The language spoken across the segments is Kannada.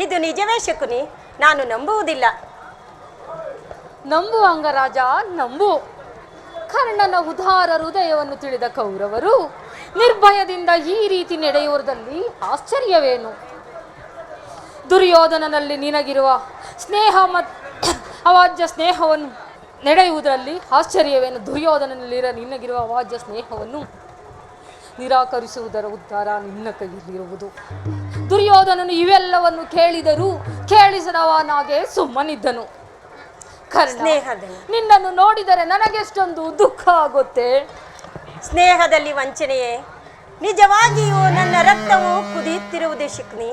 ಇದು ನಿಜವೇ ಶಕುನಿ? ನಾನು ನಂಬುವುದಿಲ್ಲ. ನಂಬು ಅಂಗರಾಜ, ನಂಬು. ಕರ್ಣನ ಉದಾರ ಹೃದಯವನ್ನು ತಿಳಿದ ಕೌರವರು ನಿರ್ಭಯದಿಂದ ಈ ರೀತಿ ನಡೆಯುವುದರಲ್ಲಿ ಆಶ್ಚರ್ಯವೇನು? ದುರ್ಯೋಧನನಲ್ಲಿ ನಿನಗಿರುವ ಸ್ನೇಹ ಅವಾಜ್ಯ ಸ್ನೇಹವನ್ನು ನಡೆಯುವುದರಲ್ಲಿ ಆಶ್ಚರ್ಯವೇನು? ದುರ್ಯೋಧನನಲ್ಲಿರ ನಿನಗಿರುವ ಅವಾಜ್ಯ ಸ್ನೇಹವನ್ನು ನಿರಾಕರಿಸುವುದರ ಉದ್ಧಾರ ನಿನ್ನ ಕೈಯಲ್ಲಿರುವುದು. ದುರ್ಯೋಧನನು ಇವೆಲ್ಲವನ್ನು ಕೇಳಿದರೂ ಕೇಳಿಸದವನಾಗೆ ಸುಮ್ಮನಿದ್ದನು. ಕರ್ಣ, ನಿನ್ನನ್ನು ನೋಡಿದರೆ ನನಗೆಷ್ಟೊಂದು ದುಃಖ ಆಗುತ್ತೆ. ಸ್ನೇಹದಲ್ಲಿ ವಂಚನೆಯೇ? ನಿಜವಾಗಿಯೂ ನನ್ನ ರಕ್ತವು ಕುದಿಯುತ್ತಿರುವುದೇ ಶಕುನಿ.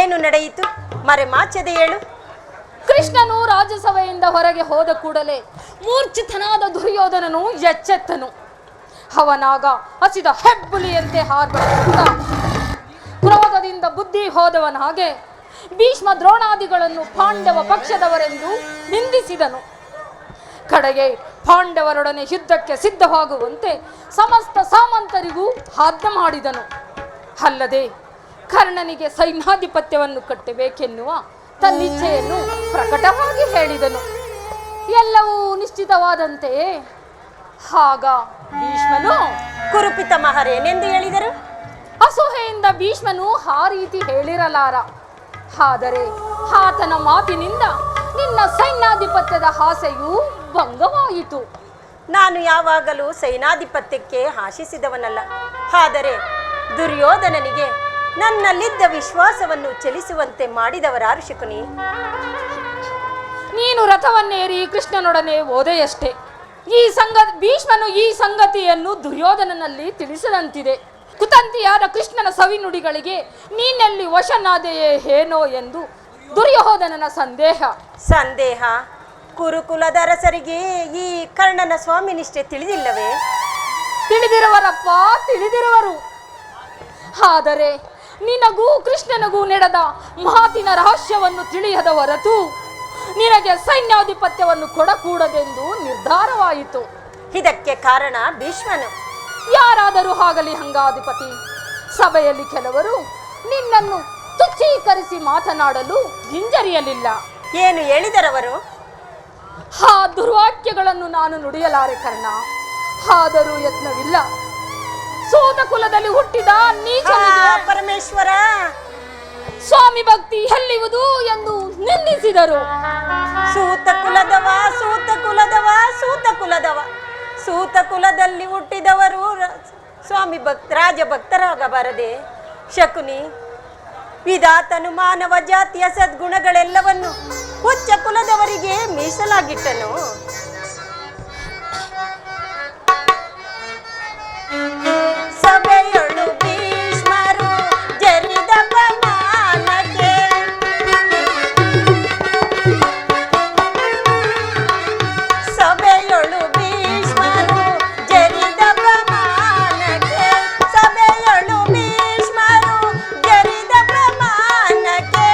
ಏನು ನಡೆಯಿತು? ಮರೆಮಾಚದೆ ಹೇಳು. ಕೃಷ್ಣನು ರಾಜಸಭೆಯಿಂದ ಹೊರಗೆ ಹೋದ ಕೂಡಲೇ ಮೂರ್ಛಿತನಾದ ದುರ್ಯೋಧನನು ಎಚ್ಚೆತ್ತನು. ಅವನಾಗ ಹಸಿದ ಹೆಬ್ಬುಲಿಯಂತೆ ಹಾರ್ಬಡುತ್ತ ಕ್ರೋಧದಿಂದ ಬುದ್ಧಿ ಹೋದವನ ಹಾಗೆ ಭೀಷ್ಮ ದ್ರೋಣಾದಿಗಳನ್ನು ಪಾಂಡವ ಪಕ್ಷದವರೆಂದು ನಿಂದಿಸಿದನು. ಕಡೆಗೆ ಪಾಂಡವರೊಡನೆ ಯುದ್ಧಕ್ಕೆ ಸಿದ್ಧವಾಗುವಂತೆ ಸಮಸ್ತ ಸಾಮಂತರಿಗೂ ಆಜ್ಞೆ ಮಾಡಿದನು. ಅಲ್ಲದೆ ಕರ್ಣನಿಗೆ ಸೈನ್ಯಾಧಿಪತ್ಯವನ್ನು ಕಟ್ಟಬೇಕೆನ್ನುವ ತನ್ನಿಚ್ಛೆಯನ್ನು ಪ್ರಕಟವಾಗಿ ಹೇಳಿದನು. ಎಲ್ಲವೂ ನಿಶ್ಚಿತವಾದಂತೆಯೇ ಆಗ ಭೀಷ್ಮನು ಕುರುಪಿತ ಮಹಾರೇನೆಂದು ಹೇಳಿದರು. ಅಸೂಹೆಯಿಂದ ಭೀಷ್ಮನು ಆ ರೀತಿ ಹೇಳಿರಲಾರ. ಆದರೆ ಆತನ ಮಾತಿನಿಂದ ನಿನ್ನ ಸೈನ್ಯಾಧಿಪತ್ಯದ ಆಸೆಯು ಭಂಗವಾಯಿತು. ನಾನು ಯಾವಾಗಲೂ ಸೈನ್ಯಾಧಿಪತ್ಯಕ್ಕೆ ಆಶಿಸಿದವನಲ್ಲ. ಆದರೆ ದುರ್ಯೋಧನನಿಗೆ ನನ್ನಲ್ಲಿದ್ದ ವಿಶ್ವಾಸವನ್ನು ಚಲಿಸುವಂತೆ ಮಾಡಿದವರಾರು ಶಕುನಿ? ನೀನು ರಥವನ್ನೇರಿ ಕೃಷ್ಣನೊಡನೆ ಹೋದೆಯಷ್ಟೇ. ಭೀಷ್ಮನು ಈ ಸಂಗತಿಯನ್ನು ದುರ್ಯೋಧನನಲ್ಲಿ ತಿಳಿಸದಂತಿದೆ. ಕುತಂತಿಯಾದ ಕೃಷ್ಣನ ಸವಿನುಡಿಗಳಿಗೆ ನೀನೆಲ್ಲಿ ವಶನಾದೆಯೇ ಏನೋ ಎಂದು ದುರ್ಯೋಧನನ ಸಂದೇಹ. ಕುರುಕುಲದ ಅರಸರಿಗೆ ಈ ಕರ್ಣನ ಸ್ವಾಮಿ ನಿಷ್ಠೆ ತಿಳಿದಿಲ್ಲವೇ? ತಿಳಿದಿರುವರಪ್ಪ, ತಿಳಿದಿರುವರು. ಆದರೆ ನಿನಗೂ ಕೃಷ್ಣನಿಗೂ ನಡೆದ ಮಾತಿನ ರಹಸ್ಯವನ್ನು ತಿಳಿಯದ ಹೊರತು ನಿನಗೆ ಸೈನ್ಯಾಧಿಪತ್ಯವನ್ನು ಕೊಡಕೂಡದೆಂದು ನಿರ್ಧಾರವಾಯಿತು. ಇದಕ್ಕೆ ಕಾರಣ ಭೀಷ್ಮನು. ಯಾರಾದರೂ ಆಗಲಿ ಅಂಗಾಧಿಪತಿ, ಸಭೆಯಲ್ಲಿ ಕೆಲವರು ನಿನ್ನನ್ನು ತುಚ್ಛೀಕರಿಸಿ ಮಾತನಾಡಲು ಹಿಂಜರಿಯಲಿಲ್ಲ. ಏನು ಹೇಳಿದರವರು? ಆ ದುರ್ವಾಕ್ಯಗಳನ್ನು ನಾನು ನುಡಿಯಲಾರೆ ಕರ್ಣ. ಆದರೂ ಯತ್ನವಿಲ್ಲ. ಸೂತ ಕುಲದಲ್ಲಿ ಹುಟ್ಟಿದ ನೀಚನಿಗೆ ಪರಮೇಶ್ವರ ಸ್ವಾಮಿ ಭಕ್ತಿ ಎಲ್ಲಿವುದು ಎಂದು ನಿಂದಿಸಿದರು. ಸೂತ ಕುಲದಲ್ಲಿ ಹುಟ್ಟಿದವರು ಸ್ವಾಮಿ ರಾಜ ಭಕ್ತರಾಗಬಾರದೆ ಶಕುನಿ? ವಿಧಾತನು ಮಾನವ ಜಾತಿಯ ಸದ್ಗುಣಗಳೆಲ್ಲವನ್ನು ಉಚ್ಚ ಕುಲದವರಿಗೆ ಮೀಸಲಾಗಿಟ್ಟನು. ಸಭೆಯೊಳು ಭೀಷ್ಮರು ಜರಿದ ಪ್ರಮಾಣಕ್ಕೆ ಸಭೆಯೊಳು ಭೀಷ್ಮರು ಜರಿದ ಪ್ರಮಾಣಕ್ಕೆ ಸಭೆಯೊಳು ಭೀಷ್ಮರು ಜರಿದ ಪ್ರಮಾಣಕ್ಕೆ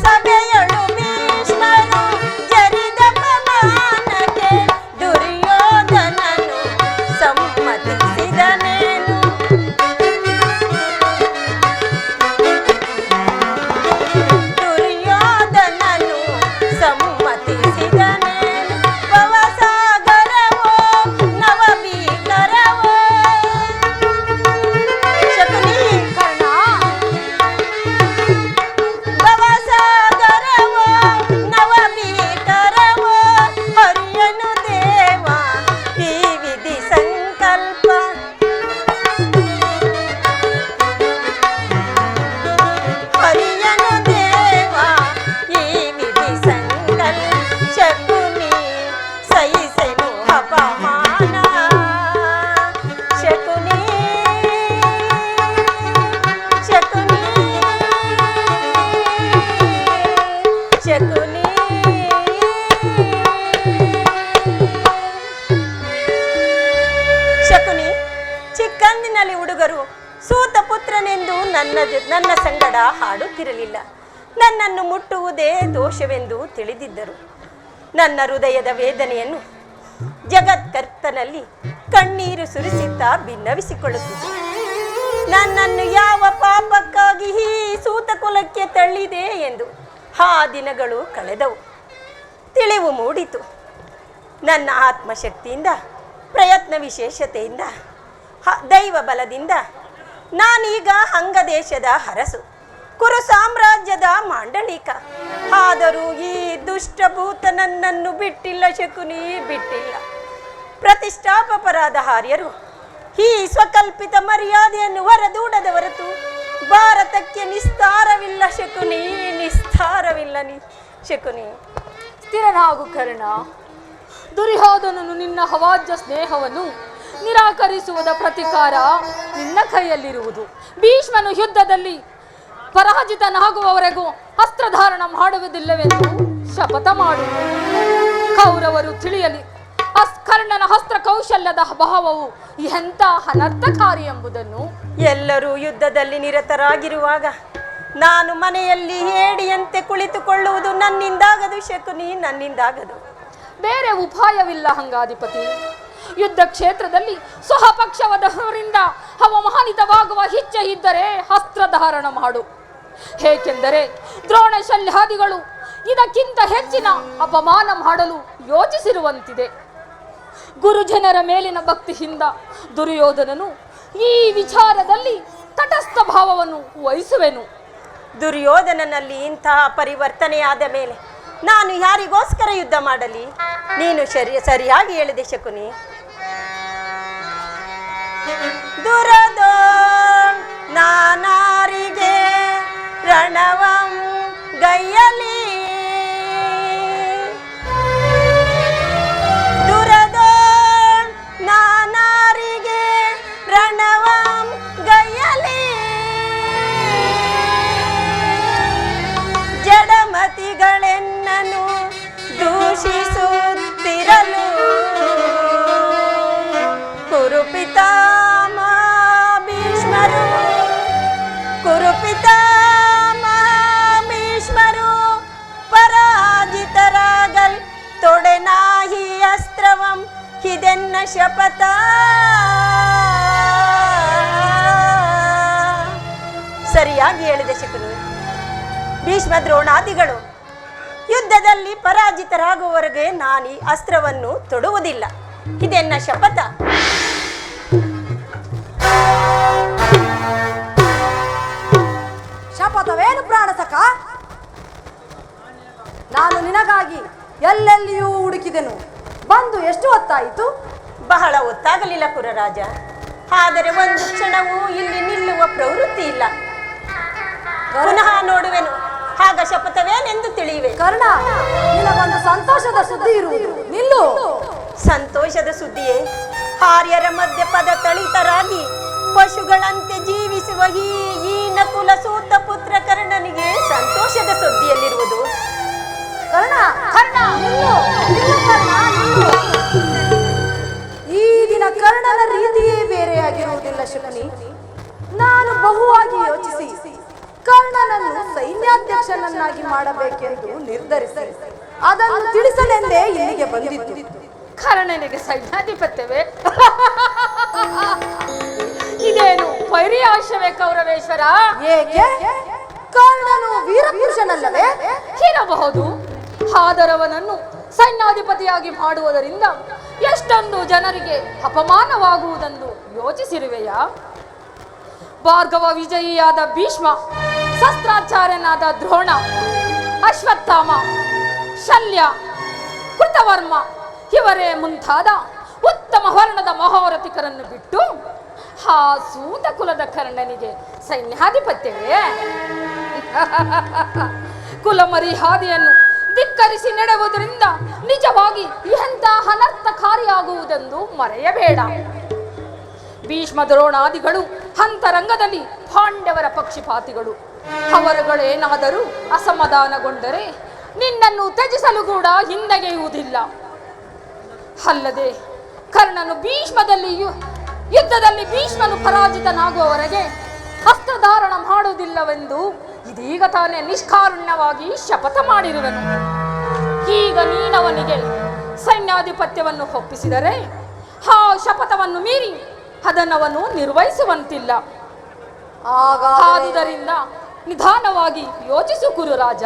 ಸಭೆಯೊಳು ಭೀಷ್ಮರು ಜರಿದ ಪ್ರಮಾಣಕ್ಕೆ ದುರ್ಯೋಧನನು ಸಮ್ಮತಿಸಿದನೇನು? ದುರ್ಯೋಧನನು ಸಮ್ಮತಿಸಿದನೇನು? ಭವಸಾಗರವೋ ನವಭೀಕರವೋ? ಶಕುನಿ, ಕರ್ಣ, ಭವಸಾಗರವೋ ನವಭೀಕರವೋ? ಹರಿಯನು ದೇವ ಈ ವಿಧಿ ಸಂಕಲ್ಪ. ಹರಿಯನು ದೇವ ಈ ವಿಧಿ ಸಂಕಲ್ಪ. ಶಕುನಿ ಸಹಿಸೆನು ಅಪಮಾನ. ಶಕುನಿ ಶಕುನಿ ಶಕುನಿ ಶಕುನಿ, ಚಿಕ್ಕಂದಿನಲ್ಲಿ ಹುಡುಗರು ಸೂತ ಪುತ್ರನೆಂದು ನನ್ನ ಸಂಗಡ ಹಾಡುತ್ತಿರಲಿಲ್ಲ. ನನ್ನನ್ನು ಮುಟ್ಟುವುದೇ ದೋಷವೆಂದು ತಿಳಿದಿದ್ದರು. ನನ್ನ ಹೃದಯದ ವೇದನೆಯನ್ನು ಜಗತ್ಕರ್ತನಲ್ಲಿ ಕಣ್ಣೀರು ಸುರಿಸುತ್ತಾ ಭಿನ್ನವಿಸಿಕೊಳ್ಳುತ್ತಿದ್ದೆ. ನನ್ನನ್ನು ಯಾವ ಪಾಪಕ್ಕಾಗಿ ಈ ಸೂತ ಕುಲಕ್ಕೆ ತಳ್ಳಿದೆ ಎಂದು ಆ ದಿನಗಳು ಕಳೆದವು. ತಿಳಿವು ಮೂಡಿತು. ನನ್ನ ಆತ್ಮಶಕ್ತಿಯಿಂದ, ಪ್ರಯತ್ನ ವಿಶೇಷತೆಯಿಂದ, ದೈವ ಬಲದಿಂದ ನಾನೀಗ ಅಂಗದೇಶದ ಅರಸು, ಕುರು ಸಾಮ್ರಾಜ್ಯದ ಮಾಂಡಳಿಕ. ಆದರೂ ಈ ದುಷ್ಟಭೂತ ನನ್ನನ್ನು ಬಿಟ್ಟಿಲ್ಲ ಶಕುನಿ, ಬಿಟ್ಟಿಲ್ಲ. ಪ್ರತಿಷ್ಠಾಪರಾದ ಆರ್ಯರು ಈ ಸ್ವಕಲ್ಪಿತ ಮರ್ಯಾದೆಯನ್ನು ಹೊರದೂಡದ ಹೊರತು ಭಾರತಕ್ಕೆ ನಿಸ್ತಾರವಿಲ್ಲ ಶಕುನಿ, ನಿಸ್ತಾರವಿಲ್ಲ ಶಕುನಿ. ಸ್ಥಿರನಾಗು ಕರ್ಣ. ದುರ್ಯೋಧನನು ನಿನ್ನ ಹವಾಜ್ಯ ಸ್ನೇಹವನ್ನು ನಿರಾಕರಿಸುವುದ ಪ್ರತಿಕಾರ ನಿನ್ನ ಕೈಯಲ್ಲಿರುವುದು. ಭೀಷ್ಮನು ಯುದ್ಧದಲ್ಲಿ ಪರಾಜಿತನಾಗುವವರೆಗೂ ಅಸ್ತ್ರಧಾರಣ ಮಾಡುವುದಿಲ್ಲವೆಂದು ಶಪಥ ಮಾಡು. ಕೌರವರು ತಿಳಿಯಲಿ ಕರ್ಣನ ಹಸ್ತ್ರ ಕೌಶಲ್ಯದ ಭಾವವು ಎಂಥ ಅನರ್ಥಕಾರಿ ಎಂಬುದನ್ನು. ಎಲ್ಲರೂ ಯುದ್ಧದಲ್ಲಿ ನಿರತರಾಗಿರುವಾಗ ನಾನು ಮನೆಯಲ್ಲಿ ಹೇಡಿಯಂತೆ ಕುಳಿತುಕೊಳ್ಳುವುದು ನನ್ನಿಂದಾಗದು ಶಕುನಿ, ನನ್ನಿಂದಾಗದು. ಬೇರೆ ಉಪಾಯವಿಲ್ಲ ಹಂಗಾಧಿಪತಿ. ಯುದ್ಧ ಕ್ಷೇತ್ರದಲ್ಲಿ ಸ್ವಪಕ್ಷವದವರಿಂದ ಅವಮಾನಿತವಾಗುವ ಇಚ್ಛೆ ಇದ್ದರೆ ಅಸ್ತ್ರಧಾರಣ ಮಾಡು. ಏಕೆಂದರೆ ದ್ರೋಣ ಶಲ್ಯಾದಿಗಳು ಇದಕ್ಕಿಂತ ಹೆಚ್ಚಿನ ಅಪಮಾನ ಮಾಡಲು ಯೋಚಿಸಿರುವಂತಿದೆ. ಗುರುಜನರ ಮೇಲಿನ ಭಕ್ತಿಯಿಂದ ದುರ್ಯೋಧನನು ಈ ವಿಚಾರದಲ್ಲಿ ತಟಸ್ಥ ಭಾವವನ್ನು ವಹಿಸುವೆನು. ದುರ್ಯೋಧನನಲ್ಲಿ ಇಂತಹ ಪರಿವರ್ತನೆಯಾದ ಮೇಲೆ ನಾನು ಯಾರಿಗೋಸ್ಕರ ಯುದ್ಧ ಮಾಡಲಿ? ನೀನು ಸರಿಯಾಗಿ ಹೇಳಿದೆ ಶಕುನಿ. ದುರದೋ ನಾನಾರಿಗೆ ರಣವಂ ಗೈಯಲಿ, ದುರದೋ ನಾನಾರಿಗೆ ರಣವಂ ಗೈಯಲಿ, ಜಡಮತಿಗಳೆನ್ನನು ದೂಷಿಸುತ್ತಿರಲು ಕುರುಪಿತಾಮ ಭೀಷ್ಮರು, ಕುರುಪಿತಾಮ ಭೀಷ್ಮರು ಪರಾಜಿತರಾಗಲ್ ತೊಡೆನಾಹಿ ಅಸ್ತ್ರವಂ ಹಿದೆನ್ನ ಶಪಥ. ಸರಿಯಾಗಿ ಹೇಳಿದೆ ಶಕುನಿ. ಭೀಷ್ಮ ದ್ರೋಣಾದಿಗಳು ಯುದ್ಧದಲ್ಲಿ ಪರಾಜಿತರಾಗುವವರೆಗೆ ನಾನು ಈ ಅಸ್ತ್ರವನ್ನು ತೊಡುವುದಿಲ್ಲ, ಇದೆನ್ನ ಶಪಥ. ಶಪಥವೇನು ಪ್ರಾಣಸಖ? ನಾನು ನಿನಗಾಗಿ ಎಲ್ಲೆಲ್ಲಿಯೂ ಹುಡುಕಿದೆನು. ಬಂದು ಎಷ್ಟು ಹೊತ್ತಾಯಿತು? ಬಹಳ ಹೊತ್ತಾಗಲಿಲ್ಲ ಕುರರಾಜ. ಆದರೆ ಒಂದು ಕ್ಷಣವೂ ಇಲ್ಲಿ ನಿಲ್ಲುವ ಪ್ರವೃತ್ತಿ ಇಲ್ಲ. ಪುನಃ ನೋಡುವೆನು, ಆಗ ಶಪಥವೇನೆಂದು ತಿಳಿಯುವೆ. ಕರ್ಣ, ನಿನಗೊಂದು ಸಂತೋಷದ ಸುದ್ದಿ ಇರುವುದು. ನಿಲ್ಲು. ಸಂತೋಷದ ಸುದ್ದಿಯೇ? ಆರ್ಯರ ಮಧ್ಯೆ ಪದ ತಳಿತರಾಗಿ ಪಶುಗಳಂತೆ ಜೀವಿಸುವ ಈ ನಕುಲ ಸೂತ ಪುತ್ರ ಕರ್ಣನಿಗೆ ಸಂತೋಷದ ಸುದ್ದಿಯಲ್ಲಿರುವುದು. ಕರ್ಣ, ಕರ್ಣ, ನಿಲ್ಲು. ನಿಲ್ಲು ಕರ್ಣ, ನಿಲ್ಲು. ಈ ದಿನ ಕರ್ಣನ ರೀತಿಯೇ ಬೇರೆಯಾಗಿರುವುದಿಲ್ಲ ಶಕುನಿ. ನಾನು ಬಹುವಾಗಿ ಯೋಚಿಸಿ ಕರ್ಣನನ್ನು ಸೈನ್ಯಾಧ್ಯಕ್ಷನನ್ನಾಗಿ ಮಾಡಬೇಕೆಂದು ನಿರ್ಧರಿಸಿ ಅದನ್ನು ತಿಳಿಸಲೆಂದೇ ಇಲ್ಲಿಗೆ ಬಂದಿದ್ದು. ಕರ್ಣನಿಗೆ ಸೈನ್ಯಾಧಿಪತ್ಯವೇ? ಇದೇನು ಪೈರಿಯಾಶವೇ ಕೌರವೇಶ್ವರ? ಏಕೆ? ಕರ್ಣನು ವೀರಪುರುಷನಲ್ಲವೇ? ಇರಬಹುದು. ಆದರವನನ್ನು ಸೈನ್ಯಾಧಿಪತಿಯಾಗಿ ಮಾಡುವುದರಿಂದ ಎಷ್ಟೊಂದು ಜನರಿಗೆ ಅಪಮಾನವಾಗುವುದೆಂದು ಯೋಚಿಸಿರುವೆಯಾ? ಭಾರ್ಗವ ವಿಜಯಿಯಾದ ಭೀಷ್ಮ, ಶಸ್ತ್ರಾಚಾರ್ಯನಾದ ದ್ರೋಣ, ಅಶ್ವತ್ಥಾಮ, ಶಲ್ಯ, ಕೃತವರ್ಮ ಇವರೇ ಮುಂತಾದ ಉತ್ತಮ ವರ್ಣದ ಮಹಾರಥಿಕರನ್ನು ಬಿಟ್ಟು ಆ ಸೂತ ಕುಲದ ಕರ್ಣನಿಗೆ ಸೈನ್ಯಾಧಿಪತ್ಯವೇ? ಕುಲಮರಿಹಾದಿಯನ್ನು ಧಿಕ್ಕರಿಸಿ ನಡೆಯುವುದರಿಂದ ನಿಜವಾಗಿ ಎಂಥ ಅನರ್ಥಕಾರಿಯಾಗುವುದೆಂದು ಮರೆಯಬೇಡ. ಭೀಷ್ಮ ದ್ರೋಣಾದಿಗಳು ಅಂತರಂಗದಲ್ಲಿ ಪಾಂಡವರ ಪಕ್ಷಪಾತಿಗಳು. ಅವರುಗಳೇನಾದರೂ ಅಸಮಾಧಾನಗೊಂಡರೆ ನಿನ್ನನ್ನು ತ್ಯಜಿಸಲು ಕೂಡ ಹಿಂದೆಗೆಯುವುದಿಲ್ಲ. ಅಲ್ಲದೆ ಕರ್ಣನು ಯುದ್ಧದಲ್ಲಿ ಭೀಷ್ಮನು ಪರಾಜಿತನಾಗುವವರೆಗೆ ಅಸ್ತ್ರಧಾರಣ ಮಾಡುವುದಿಲ್ಲವೆಂದು ಇದೀಗ ತಾನೇ ನಿಷ್ಕಾರುಣ್ಯವಾಗಿ ಶಪಥ ಮಾಡಿರುವನು. ಈಗ ನೀನವನಿಗೆ ಸೈನ್ಯಾಧಿಪತ್ಯವನ್ನು ಒಪ್ಪಿಸಿದರೆ ಆ ಶಪಥವನ್ನು ಮೀರಿ ಅದನ್ನವನು ನಿರ್ವಹಿಸುವಂತಿಲ್ಲ. ಆದುದರಿಂದ ನಿಧಾನವಾಗಿ ಯೋಚಿಸು ಕುರು ರಾಜ.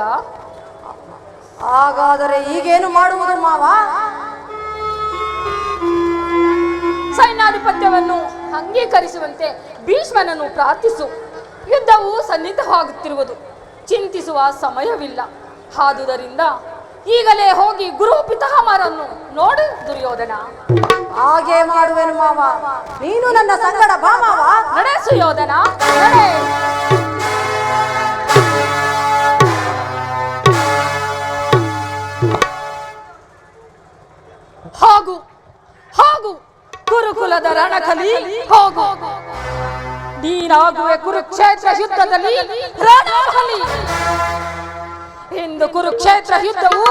ಹಾಗಾದರೆ ಈಗೇನು ಮಾಡುವುದು ಮಾವ? ಸೈನ್ಯಾಧಿಪತ್ಯವನ್ನು ಅಂಗೀಕರಿಸುವಂತೆ ಭೀಷ್ಮನನ್ನು ಪ್ರಾರ್ಥಿಸು. ಯುದ್ಧವು ಸನ್ನಿಹಿತವಾಗುತ್ತಿರುವುದು, ಚಿಂತಿಸುವ ಸಮಯವಿಲ್ಲ. ಆದುದರಿಂದ ಈಗಲೇ ಹೋಗಿ ಗುರು ಪಿತಾಮಹರನ್ನು ನೋಡು ದುರ್ಯೋಧನ. ಹಾಗೆ ಮಾಡುವೆನು ಮಾವ. ನೀನು ನನ್ನ ಸಂಗಡ ಬಾ ಮಾವ. ನಡೆ ಸುಯೋಧನ, ನಡೆ. ಹೋಗು ಹೋಗು ಕುರುಕುಲದ ರಣಕಲಿ, ಹೋಗು. ನೀನಾಗುವೆ ಕುರುಕ್ಷೇತ್ರ ಯುದ್ಧದಲ್ಲಿ ರಣಕಲಿ. ಇಂದು ಕುರುಕ್ಷೇತ್ರ ಯುದ್ಧವು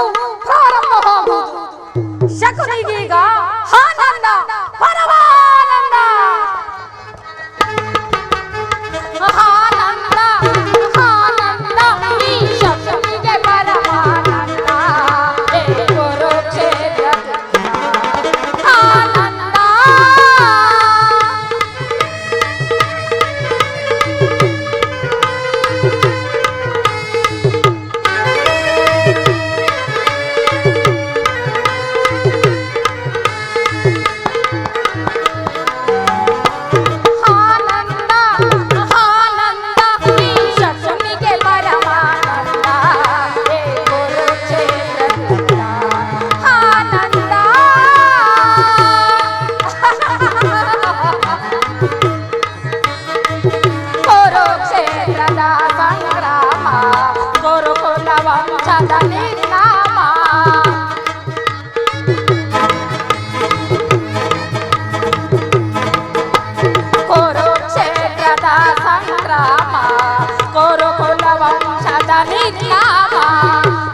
ಪ್ರಾರಂಭವಾಗುವುದು. ಶಕುನಿಗೀಗ ಆನಂದ, ಪರಮಾನಂದ. ಆನಂದ ಆನಂದ, ಈ ಶಕುನಿಗೆ ಪರಮಾನಂದ. ಹೇ ಕುರುಕ್ಷೇತ್ರ ಆನಂದ.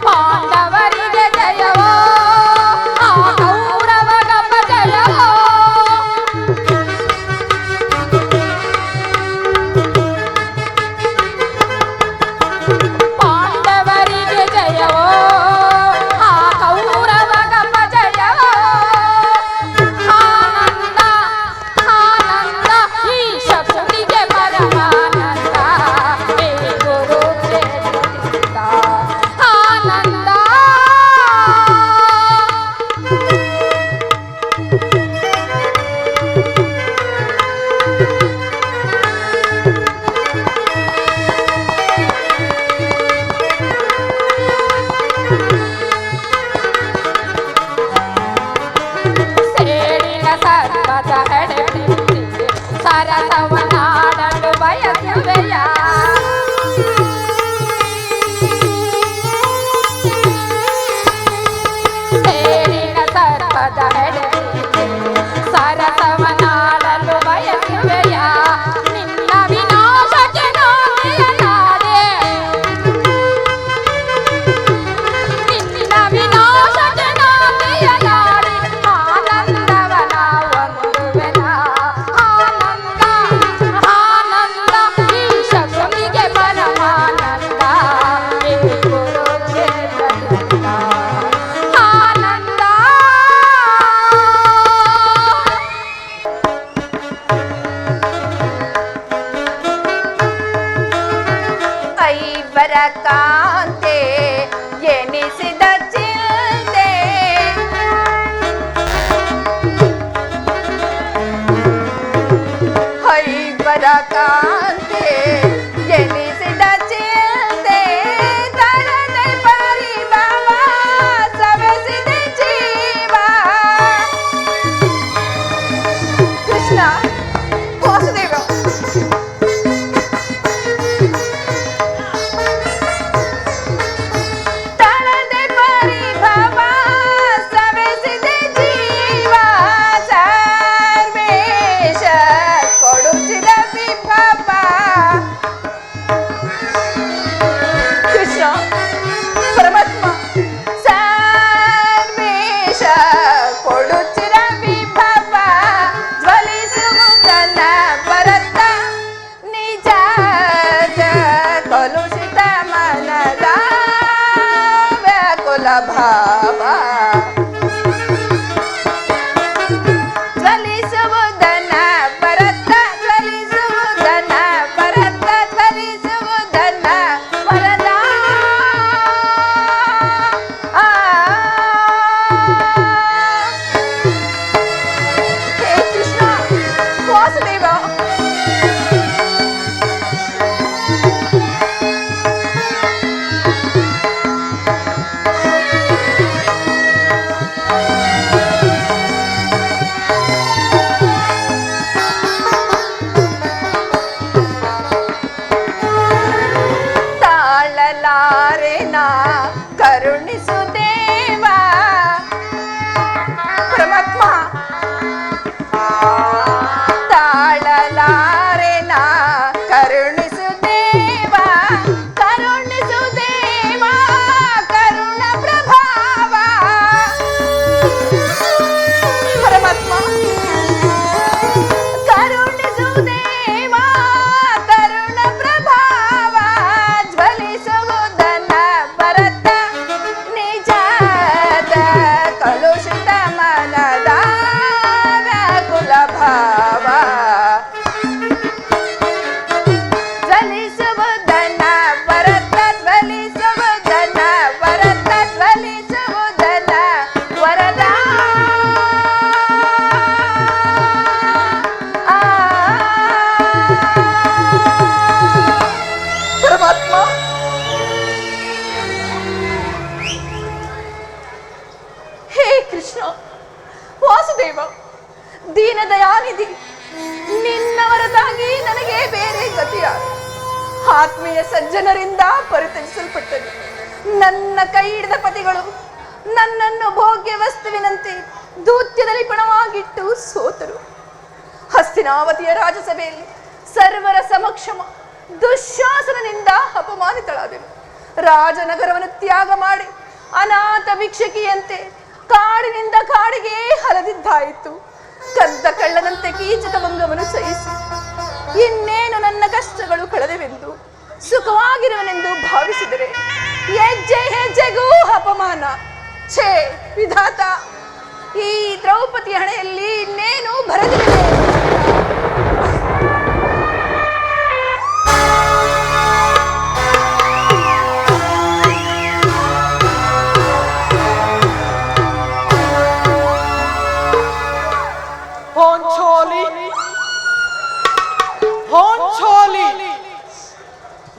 ಪಾಂಡವರಿಗೆ ಜಯವೋ, ಆ ಕೌರವಗಪ ಜಯವೋ. ಪಾಂಡವರಿಗೆ ಜಯವೋ, ಆ ಕೌರವಗಪ ಜಯವೋ. ಆನಂದ ಆನಂದ, ಈ ಶಕುನಿಗೆ ಪರಮಾನಂದ. ಹೇ ಕುರುಕ್ಷೇತ್ರ ಆನಂದ. ಸೇಡಿನ ಸರ್ಪದ ಹೆಡೆಬಿಡಿ ಸರಸವನಾಡಲು ಬಯಸುವೆಯ. ಸೇಡಿನ ಸರ್ಪದ ಹೆಡೆಬಿಡಿ ಸರಸವನಾಡಲು ಬಯಸುವೆಯ. ನಿನ್ನ ವಿನಾಶಕ್ಕೆ ನಾನೆಯಲಾದೆ, ನಿನ್ನ ವಿನಾಶಕ್ಕೆ ನಾನೆಯಲಾದೆ. ಆನಂದವನ ಹೊಂದುವೆನ. ಆನಂದ ಆನಂದ, ಈ ಶಕುನಿಗೆ ಪರಮಾನಂದ. ಹೇ ಕುರುಕ್ಷೇತ್ರದಿಂದ ಆನಂದ. ಐಬರ ಕಾಂತೆ ಎನಿಸಿದ ಚಿಂತೆ, ಐಬರ ಕಾಂತೆ ಎನಿಸಿದ ಚಿಂತೆ. ತಳದೆ ಪರಿಭವ ಸವೆಸಿದ ಜೀವ. ಕೃಷ್ಣ ವಾಸುದೇವ, ತಳದೆ ಪರಿಭವ ಸವೆಸಿದ ಜೀವ. ಸರ್ವೇಶ ಕೊಡುಚಿದ ವಿಭವ. ಕೃಷ್ಣ ಪರಮಾತ್ಮ, ಸರ್ವೇಶ ಕೊಡುಚಿದ ವಿಭವ. ಜ್ವಲಿಸುವುದನ್ನ ಪರತ ನಿಜ ಕಲುಷಿತ ಮನದ ವ್ಯಾಕುಲ ಭಾವ. ಜ್ವಲಿಸುವುದನ್ನ ಪರತ, ಜ್ವಲಿಸುವುದನ್ನ ಪರತ ಒಳ್ಳೆಯ ಸಜ್ಜನರಿಂದ ಪರಿತ್ಯಜಿಸಲ್ಪಟ್ಟನು. ನನ್ನ ಕೈ ಹಿಡಿದ ಪತಿಗಳು ನನ್ನನ್ನು ಭೋಗ್ಯ ವಸ್ತುವಿನಂತೆ ದೂತ್ಯದಲ್ಲಿ ಪಣವಾಗಿಟ್ಟು ಸೋತರು. ಹಸ್ತಿನಾವತಿಯ ರಾಜಸಭೆಯಲ್ಲಿ ಸರ್ವರ ಸಮಕ್ಷಮ ದುಶ್ಯಾಸನದಿಂದ ಅಪಮಾನಿತಳಾದೆನು. ರಾಜನಗರವನ್ನು ತ್ಯಾಗ ಮಾಡಿ ಅನಾಥ ಭಿಕ್ಷಕಿಯಂತೆ ಕಾಡಿನಿಂದ ಕಾಡಿಗೆ ಹಲದಿದ್ದಾಯಿತು. ಕದ್ದ ಕಳ್ಳನಂತೆ ಕೀಚಕ ಭಂಗವನ್ನು ಸಹಿಸಿ ಇನ್ನೇನು ನನ್ನ ಕಷ್ಟಗಳು ಕಳೆದವೆಂದು ಸುಖವಾಗಿರುವನೆಂದು ಭಾವಿಸಿದರೆ ಹೆಜ್ಜೆ ಹೆಜ್ಜೆಗೂ ಅಪಮಾನ. ಛೇ ವಿಧಾತ, ಈ ದ್ರೌಪದಿ ಹಣೆಯಲ್ಲಿ ಇನ್ನೇನು ಬರದಿರಲಿ.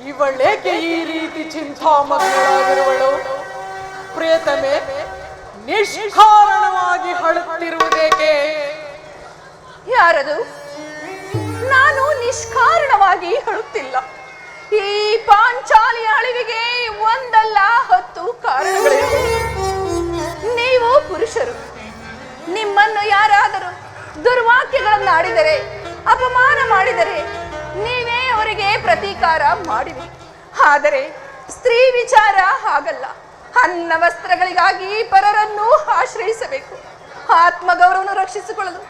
ಇವಳೇಕೆ ಈ ರೀತಿ ಚಿಂತಾಮಗ್ನಳಾಗಿರುವಳು? ಪ್ರಿಯತಮೆ, ನಿಷ್ಕಾರಣವಾಗಿ ಅಳುತ್ತಿರುವುದೇಕೆ? ಯಾರದು? ನಾನು ನಿಷ್ಕಾರಣವಾಗಿ ಅಳುತ್ತಿಲ್ಲ. ಈ ಪಾಂಚಾಲಿಯ ಅಳಿವಿಗೆ ಒಂದಲ್ಲ 10 ಕಾರಣಗಳಿವೆ. ನೀವು ಪುರುಷರು, ನಿಮ್ಮನ್ನು ಯಾರಾದರೂ ದುರ್ವಾಕ್ಯಗಳನ್ನಾಡಿದರೆ, ಅಪಮಾನ ಮಾಡಿದರೆ ನೀವೇ ಅವರಿಗೆ ಪ್ರತೀಕಾರ ಮಾಡಿರಿ. ಆದರೆ ಸ್ತ್ರೀ ವಿಚಾರ ಹಾಗಲ್ಲ. ಅನ್ನ ವಸ್ತ್ರಗಳಿಗಾಗಿ ಪರರನ್ನು ಆಶ್ರಯಿಸಬೇಕು. ಆತ್ಮಗೌರವವನ್ನು ರಕ್ಷಿಸಿಕೊಳ್ಳಲು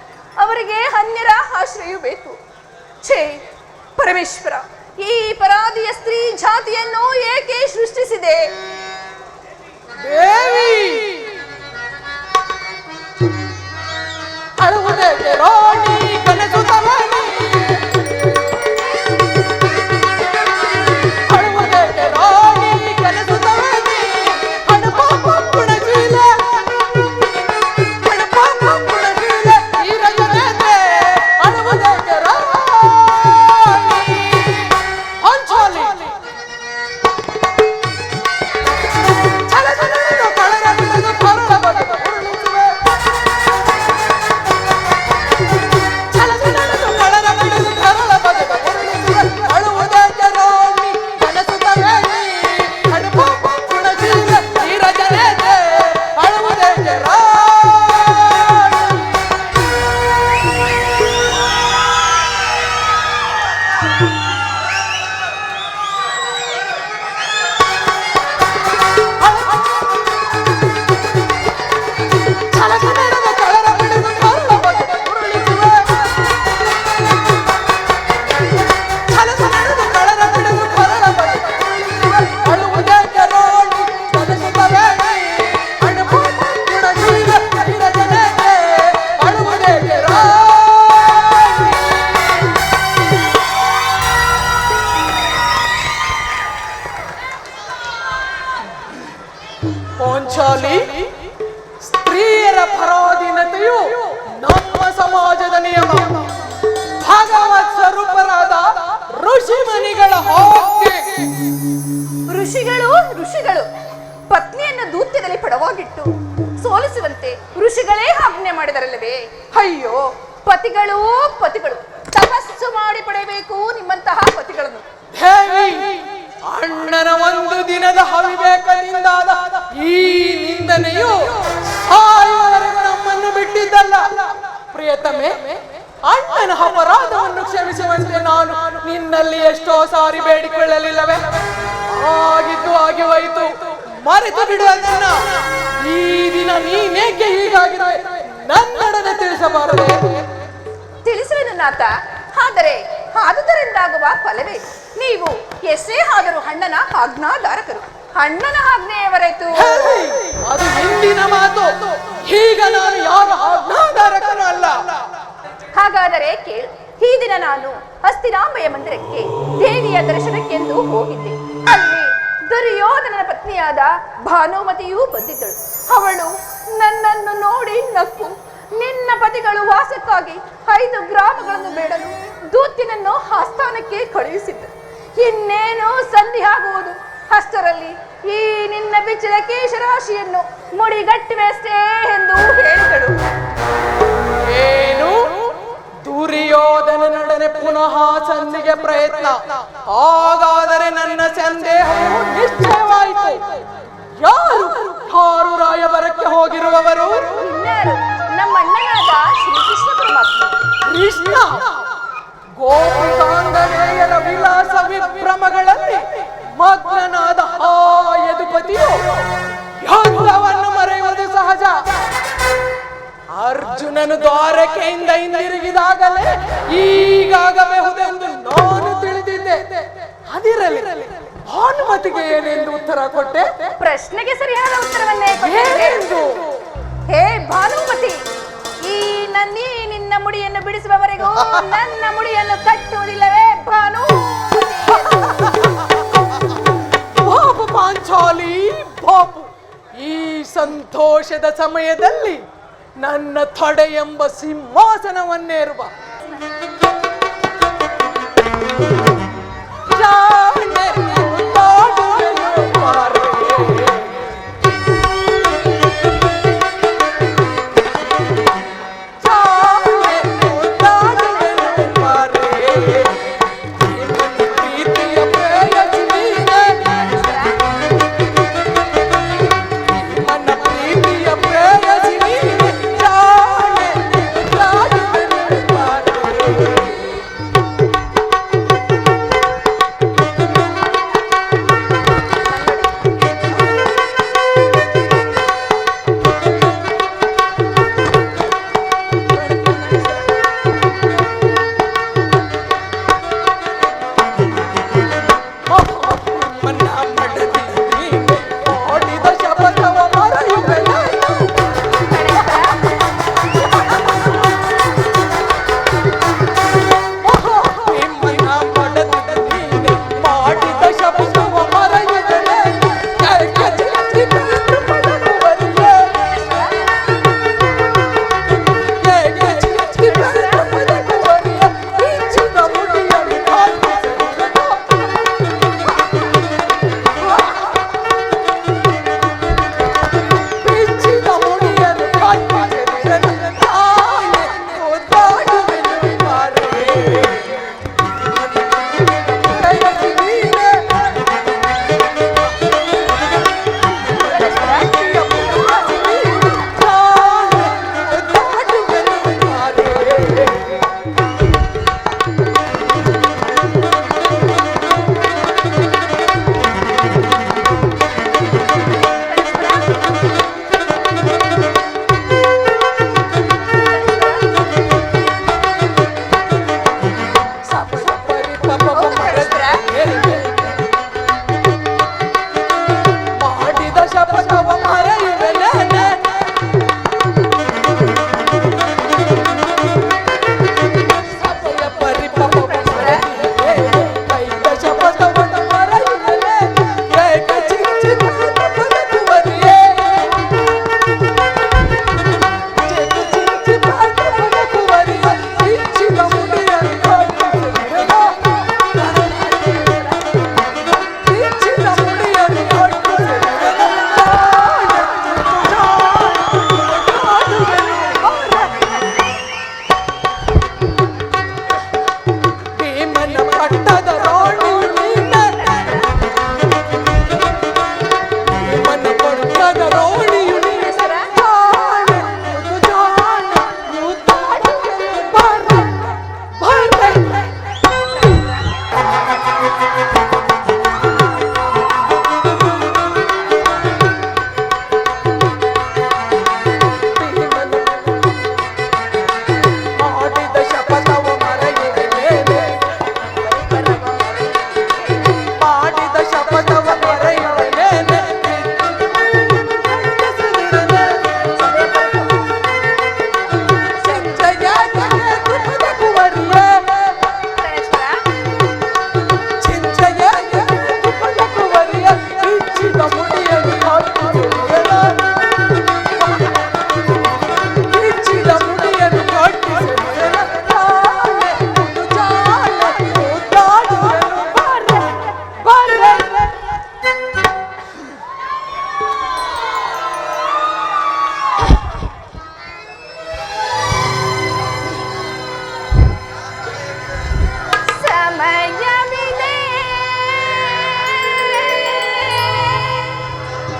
ಅವರಿಗೆ ಅನ್ಯರ ಆಶ್ರಯ ಬೇಕು. ಛೇ ಪರಮೇಶ್ವರ, ಈ ಪರಾಧಿಯ ಸ್ತ್ರೀ ಜಾತಿಯನ್ನು ಏಕೆ ಸೃಷ್ಟಿಸಿದೆ? ದೇವಿ, ಅಳುವುದೇಕೆ ರಾಣಿ ಕನಸು ತವನಿ? ಅಳುವುದೇಕೆ ರಾಣಿ ಕನಸು ತವನಿ? ಅಣಪಾಪ ಪುಣಗಿಲ, ಅಣಪಾಪ ಪುಣಗಿಲ ಈ ರಜನೇತೆ. ಅಳುವುದೇಕೆ ರಾಣಿ? ಅಂಚಾಲಿ ಛಲಛಲನೆಂದು ಕಳರ ಬಿಡದು ಕರಳ ಬಗೆದ ಉರುಳಿಸುವೆ. ಛಲಛಲನೆಂದು ಕಳರ ಬಿಡದು ಕರಳ ಬಗೆದ ಉರುಳಿಸುವೆ. ಅಳುವುದೇಕೆ ರಾಣಿ ಕನಸು ತವನಿ? ಅಣಪಾಪ ಪುಣಗಿಲ ಈ ರಜನೇತೆ. ಅಳುವುದೇಕೆ ರಾಣಿ? ಛಲಛಲನೆಂದು ಕಳರ ಬಿಡದು ಕರಳ ಬಗೆದ ಉರುಳಿಸುವೆ. ಛಲಛಲನೆಂದು ಕಳರ ಬಿಡದು ಕರಳ ಬಗೆದ ಉರುಳಿಸುವೆ. ಅಳುವುದೇಕೆ ರಾಣಿ ಕನಸು ತವನಿ? ಅಣಪಾಪ ಪುಣಗಿಲ ಈ ರಜನೇತೆ. ಅಳುವುದೇಕೆ ರಾಣಿ? ಪಾಂಚಾಲಿ, ಸ್ತ್ರೀಯರ ಪರಾಧೀನತೆಯು ನಮ್ಮ ಸಮಾಜದ ನಿಯಮ. ಭಗವತ್ ಸ್ವರೂಪರಾದ ಋಷಿಮುನಿಗಳ ಆಜ್ಞೆ. ಋಷಿಗಳು ಪತ್ನಿಯನ್ನು ದೂತ್ಯದಲ್ಲಿ ಪಡವಾಗಿಟ್ಟು ಸೋಲಿಸುವಂತೆ ಋಷಿಗಳೇ ಆಜ್ಞೆ ಮಾಡಿದರಲ್ಲವೇ? ಅಯ್ಯೋ, ಪತಿಗಳು ತಪಸ್ಸು ಮಾಡಿ ಪಡೆಯಬೇಕು ನಿಮ್ಮಂತಹ ಪತಿಗಳನ್ನು. ದೇವಿ, ಅಣ್ಣನ ಒಂದು ದಿನದ ಅವಿವೇಕದಿಂದಾದ ಈ ನಿಂದನೆಯು ಸಾಯುವವರೆಗೂ ನಮ್ಮನ್ನು ಬಿಟ್ಟಿದ್ದಲ್ಲ. ಪ್ರಿಯತಮೆ, ಅಣ್ಣನ ಅಪರಾಧವನ್ನು ಕ್ಷಮಿಸುವಂತೆ ನಾನು ನಿನ್ನಲ್ಲಿ ಎಷ್ಟೋ ಸಾರಿ ಬೇಡಿಕೊಳ್ಳಲಿಲ್ಲವೇ? ಆಗಿದ್ದು ಆಗಿ ಹೋಯಿತು, ಮರೆತು ಬಿಡುವುದನ್ನ. ಈ ದಿನ ನೀನೇಕೆ ಹೀಗಾಗಿರುವೆ? ನನ್ನೊಡನೆ ತಿಳಿಸಬಾರದೆ? ತಿಳಿಸುವೆನು ನಾಥ. ಆದರೆ ಆದುದರಿಂದಾಗುವ ಫಲವೇ? ನೀವು ಎಷ್ಟೇ ಆದರೂ ಅಣ್ಣನ ಆಜ್ಞಾಧಾರಕರು. ಅಣ್ಣನ ಆಜ್ಞೆಯ ಹೊರತು ಅದು ಹಿಂದಿನ ಮಾತು. ಈಗ ನಾನು ಯಾರ ಆಜ್ಞಾಧಾರಕನೂ ಅಲ್ಲ. ಹಾಗಾದರೆ ಕೇಳು. ಈ ದಿನ ನಾನು ಹಸ್ತಿನಾಂಬೆಯ ಮಂದಿರಕ್ಕೆ ದೇವಿಯ ದರ್ಶನಕ್ಕೆಂದು ಹೋಗಿದ್ದೆ. ಅಲ್ಲಿ ದುರ್ಯೋಧನನ ಪತ್ನಿಯಾದ ಭಾನುಮತಿಯೂ ಬಂದಿದ್ದಳು. ಅವಳು ನನ್ನನ್ನು ನೋಡಿ ನಕ್ಕು, ನಿನ್ನ ಪತಿಗಳು ವಾಸಕ್ಕಾಗಿ 5 ಗ್ರಾಮಗಳನ್ನು ಬೇಡಲು ದೂತ್ಯನನ್ನು ಆಸ್ಥಾನಕ್ಕೆ ಕಳುಹಿಸಿದ್ದರು. ಇನ್ನೇನು ಸಂಧಿ ಆಗುವುದು. ಅಷ್ಟರಲ್ಲಿ ಈ ನಿನ್ನ ಬಿಚ್ಚಿದ ಕೇಶರಾಶಿಯನ್ನು ಮುಡಿಗಟ್ಟಿವೆ ಅಷ್ಟೇ ಎಂದು ಹೇಳಿದಳು. ಏನು ದುರ್ಯೋಧನನೊಡನೆ ಪುನಃ ಸಂಧಿಗೆ ಪ್ರಯತ್ನ. ಹಾಗಾದರೆ ನನ್ನ ಸಂದೇಹವು ನಿಶ್ಚಯವಾಯಿತು. ಯಾರು ಯಾರು ರಾಯಭರಕ್ಕೆ ಹೋಗಿರುವವರು? ಇನ್ಯಾರು, ನಮ್ಮ ಅಣ್ಣನಾದ ಶ್ರೀಕೃಷ್ಣ ಪರಮಾತ್ಮ. ಕೃಷ್ಣ ಗೋಪಿಕಾಂಗನೆಯರ ವಿಲಾಸ ವಿಭ್ರಮಗಳಲ್ಲಿ ಮಗ್ನನಾದ ಆ ಯದುಪತಿಯು ಯುದ್ಧವನ್ನು ಮರೆಯುವುದು ಸಹಜ. ಅರ್ಜುನನು ದ್ವಾರಕೆಯಿಂದ ಹಿಂದಿರುಗಿದಾಗಲೇ ಈಗಾಗಬಹುದೆಂದು ನಾನು ತಿಳಿದಿದ್ದೆ. ಅದಿರಲಿ, ಭಾನುಮತಿಗೆ ಏನೆಂದು ಉತ್ತರ ಕೊಟ್ಟೆ? ಪ್ರಶ್ನೆಗೆ ಸರಿಯಾದ ಉತ್ತರವನ್ನೇ ಕೊಟ್ಟಿದ್ದೆ. ಏನೆಂದು? ಹೇ ಭಾನುಮತಿ, ಈ ನಿನ್ನ ಮುಡಿಯನ್ನು ಬಿಡಿಸುವವರೆಗೂ ನನ್ನ ಮುಡಿಯನ್ನು ಕಟ್ಟುವುದಿಲ್ಲವೇ ಭಾನು? ಪಾಪು ಪಾಂಚಾಲಿ ಪಾಪು. ಈ ಸಂತೋಷದ ಸಮಯದಲ್ಲಿ ನನ್ನ ತಡೆ ಎಂಬ ಸಿಂಹಾಸನವನ್ನೇರುವ ಜಾಣೆ ಬಾಡುವೆನು ಮಾರೆ. ಜಾಣೆ ಬಾಡುವೆನು ಮಾರೆ. ಪ್ರೀತಿಯ ಪ್ರೇಯಸಿ ನೀನೆ. ನನ್ನ ಪ್ರೀತಿಯ ಪ್ರೇಯಸಿ ನೀನೆ. ಜಾಣೆ ಬಾಡುವೆನು ಮಾರೆ. ಮನ್ನ ಮಡದಿ ನೀನೆ ಮಾಡಿದ ಶಪಥವ ಮರೆಯುವೆನ? ಮನ್ನ ಮಡದಿ ನೀನೆ ಮಾಡಿದ ಶಪಥವ ಮರೆಯುವೆನ? ಮಾಡಿದ ಶಪಥವ ಮರೆಯುವೆನ? ಸಭೆಯ ಪರಿಪವ ಮರೆಯುವೆ. ಕೈದ ಶಪಥವನ್ನು ಮರೆಯುವೆನ? ಏಕ ಚಿಂಚಿತ ಬದುಕುವರಿಯೇ. ಚಿಂಚಿತ ಬದುಕುವರಿಯೇ. ಚಿಂಚಿತ ಮುಡಿಯನ್ನು ಕಾಯುತ್ತಿರುವೆನೋ? ಚಿಂಚಿತ ಮುಡಿಯನ್ನು ಕಾಯುತ್ತಿರುವೆನೋ? ಭೀಮನ ಪಟ್ಟದ ರಾಣಿಯು ನೀನೆ. ಭೀಮನ ಪಟ್ಟದ ರಾಣಿಯು ನೀನೆ. ಜಾಣೆ, ಜಾಣೆ, ಮುದ್ದಾಡುವೆನು ಬಾರೆ, ಬಾರೆ. ಭೀಮನ ಮಾಡಿದ ಶಪಥವ ಮರೆಯುವೆನೆ.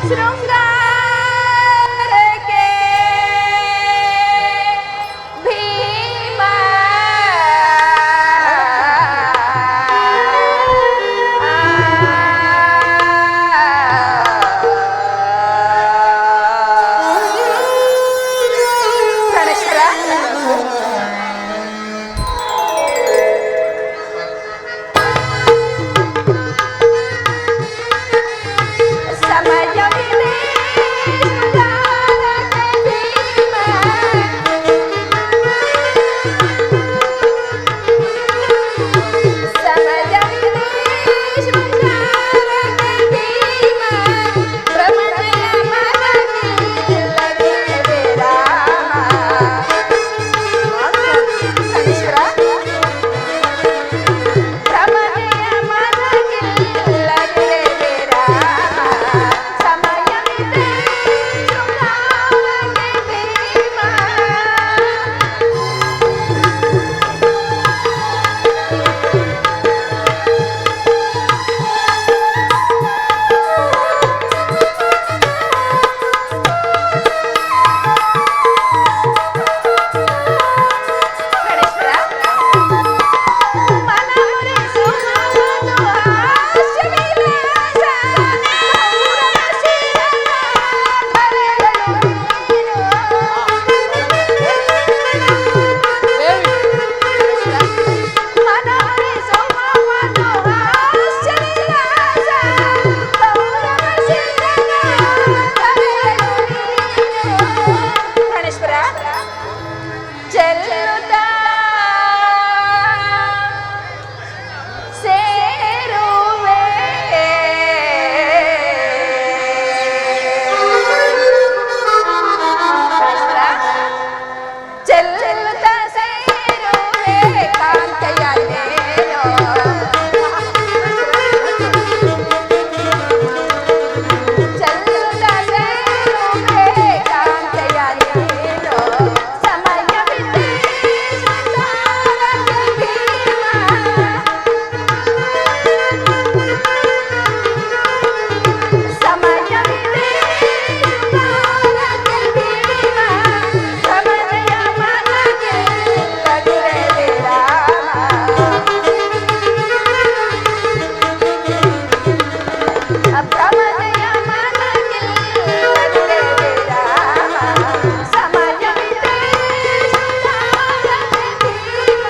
ಶೃಂಗಾರಕ್ಕೆ ಭೀಮ ಪ್ರಾಣೇಶ್ವರ, ಸಮಯವಿದೆ ಶೃಂಗಾರಕ್ಕೆ ಭೀಮ. ಸಮಯವಿದೆ ಶೃಂಗಾರಕ್ಕೆ ಭೀಮ. ಭ್ರಮಣೆಯ ಮನವಿಲ್ಲದೆ ವಿರಾಮ. ಪ್ರಾಣೇಶ್ವರ, ಭ್ರಮಣೆಯ ಮನವಿಲ್ಲದೆ ವಿರಾಮ. ಸಮಯವಿದೆ ಶೃಂಗಾರಕ್ಕೆ ಭೀಮ. ಪ್ರಾಣೇಶ್ವರ, ಮನಮುರಿಸುವ ಮಧುಹಾಸ್ಯವಿಲಾಸ ಪೌರಶೀಲನ ಧರೆಗಳು ನೀನು. ದೇವಿ, ಮನಮುರಿಸುವ ಮಧುಹಾಸ್ಯವಿಲಾಸ ಪೌರಶೀಲನ ಧರೆಗಳು ನೀನು. ಪ್ರಾಣೇಶ್ವರ, ಚೆಲ್ಲುತ್ತಾ ಸೇರುವೆ ಪ್ರಾಣೇಶ್ವರ, ಚೆಲ್ಲುತ್ತಾ ಸೇರುವೆ ಕಾಂತೆಯಲ್ಲೇನೋ. ಚೆಲ್ಲುತ್ತಾ ಸೇರುವೆ ಕಾಂತೆಯಲ್ಲೇನೋ. ಸಮಯವಿದೆ ಶೃಂಗಾರಕ್ಕೆ ಭೀಮ. ಸಮಯವಿದೆ ಶೃಂಗಾರಕ್ಕೆ ಭೀಮ. ಭ್ರಮಣೆಯ ಮನವಿಲ್ಲದೆ ವಿರಾಮ. ಭ್ರಮಣೆಯ ಮನವಿಲ್ಲದೆ ವಿರಾಮ. ಸಮಯವಿದೆ ಶೃಂಗಾರಕ್ಕೆ ಭೀಮ.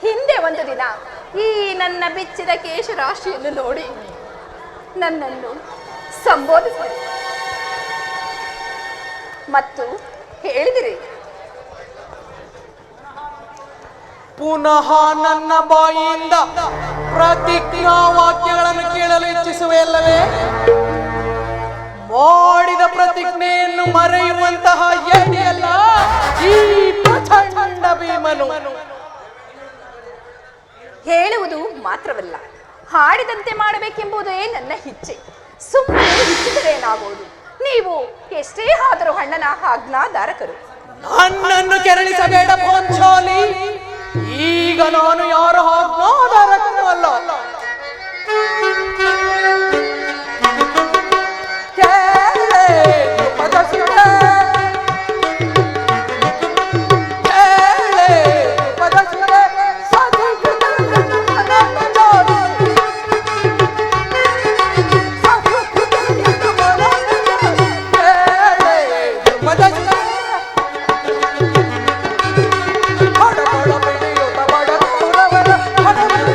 ಹಿಂದೆ ಒಂದು ದಿನ ಈ ನನ್ನ ಬಿಚ್ಚಿದ ಕೇಶರಾಶಿಯನ್ನು ನೋಡಿ ನನ್ನನ್ನು ಸಂಬೋಧಿಸಿರಿ ಮತ್ತು ಹೇಳಿದಿರಿ, ಪುನಃ ನನ್ನ ಬಾಯಿಯಿಂದ ಪ್ರತಿಜ್ಞಾ ವಾಕ್ಯಗಳನ್ನು ಕೇಳಲು ಇಚ್ಛಿಸುವೆಯಲ್ಲವೇ? ಮಾಡಿದ ಪ್ರತಿಜ್ಞೆಯನ್ನು ಮರೆಯುವಂತಹ ಎಡೆಯಲ್ಲ ಈ ಪ್ರಚಂಡ ಭೀಮನು. ಹೇಳುವುದು ಮಾತ್ರವಲ್ಲ, ಹಾಡಿದಂತೆ ಮಾಡಬೇಕೆಂಬುದೇ ನನ್ನ ಇಚ್ಛೆ. ಸುಮ್ಮನೆ ಇಚ್ಛಿಸಿದರೇನಾಗುವುದು? ನೀವು ಎಷ್ಟೇ ಆದರೂ ಅಣ್ಣನ ಆಜ್ಞಾಧಾರಕರು. ನನ್ನನ್ನು ಕೆರಳಿಸಬೇಡ ಪಾಂಚಾಲಿ. ಈಗ ನಾನು ಯಾರ ಆಜ್ಞಾಧಾರಕನೂ ಅಲ್ಲ. ಕೇಳೆ ಪದಸುಡೆ, ಕೇಳೆ ಪದಸುಡೆ, ಸಂಸ್ಕೃತ ಮನೋಜೋಡಿ, ಸಂಸ್ಕೃತ ಮನೋಜೋಡಿ, ಕೇಳೆ ಪದಸುಡೆ. ಹಡಬಡ ಬೆಳೆಯುತ್ತ ಬಡ ಕೂರವರ ಹಡಬಡ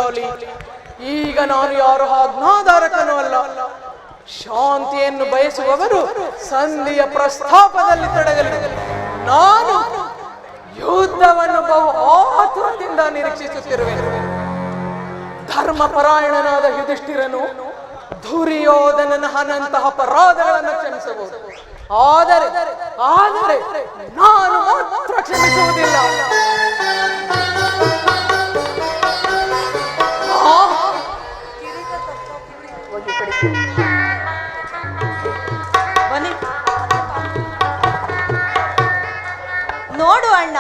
ಪಾಂಚಾಲಿ, ಈಗ ನಾನು ಯಾರು ಆಜ್ಞಾಧಾರಕನೂ ಅಲ್ಲ. ಶಾಂತಿಯನ್ನು ಬಯಸುವವರು ಸಂಧಿಯ ಪ್ರಸ್ತಾಪದಲ್ಲಿ ತೊಡಗಲಿ. ನಾನು ಯುದ್ಧವನ್ನು ಬಹು ಆತುರದಿಂದ ನಿರೀಕ್ಷಿಸುತ್ತಿರುವೆ. ಧರ್ಮಪರಾಯಣನಾದ ಯುಧಿಷ್ಠಿರನು ದುರ್ಯೋಧನನ ಅನಂತಹ ಅಪರಾಧಗಳನ್ನು ಕ್ಷಮಿಸಬಹುದು, ಆದರೆ ನಾನು ಮಾತ್ರ ಕ್ಷಮಿಸುವುದಿಲ್ಲ. ನೋಡು ಅಣ್ಣ,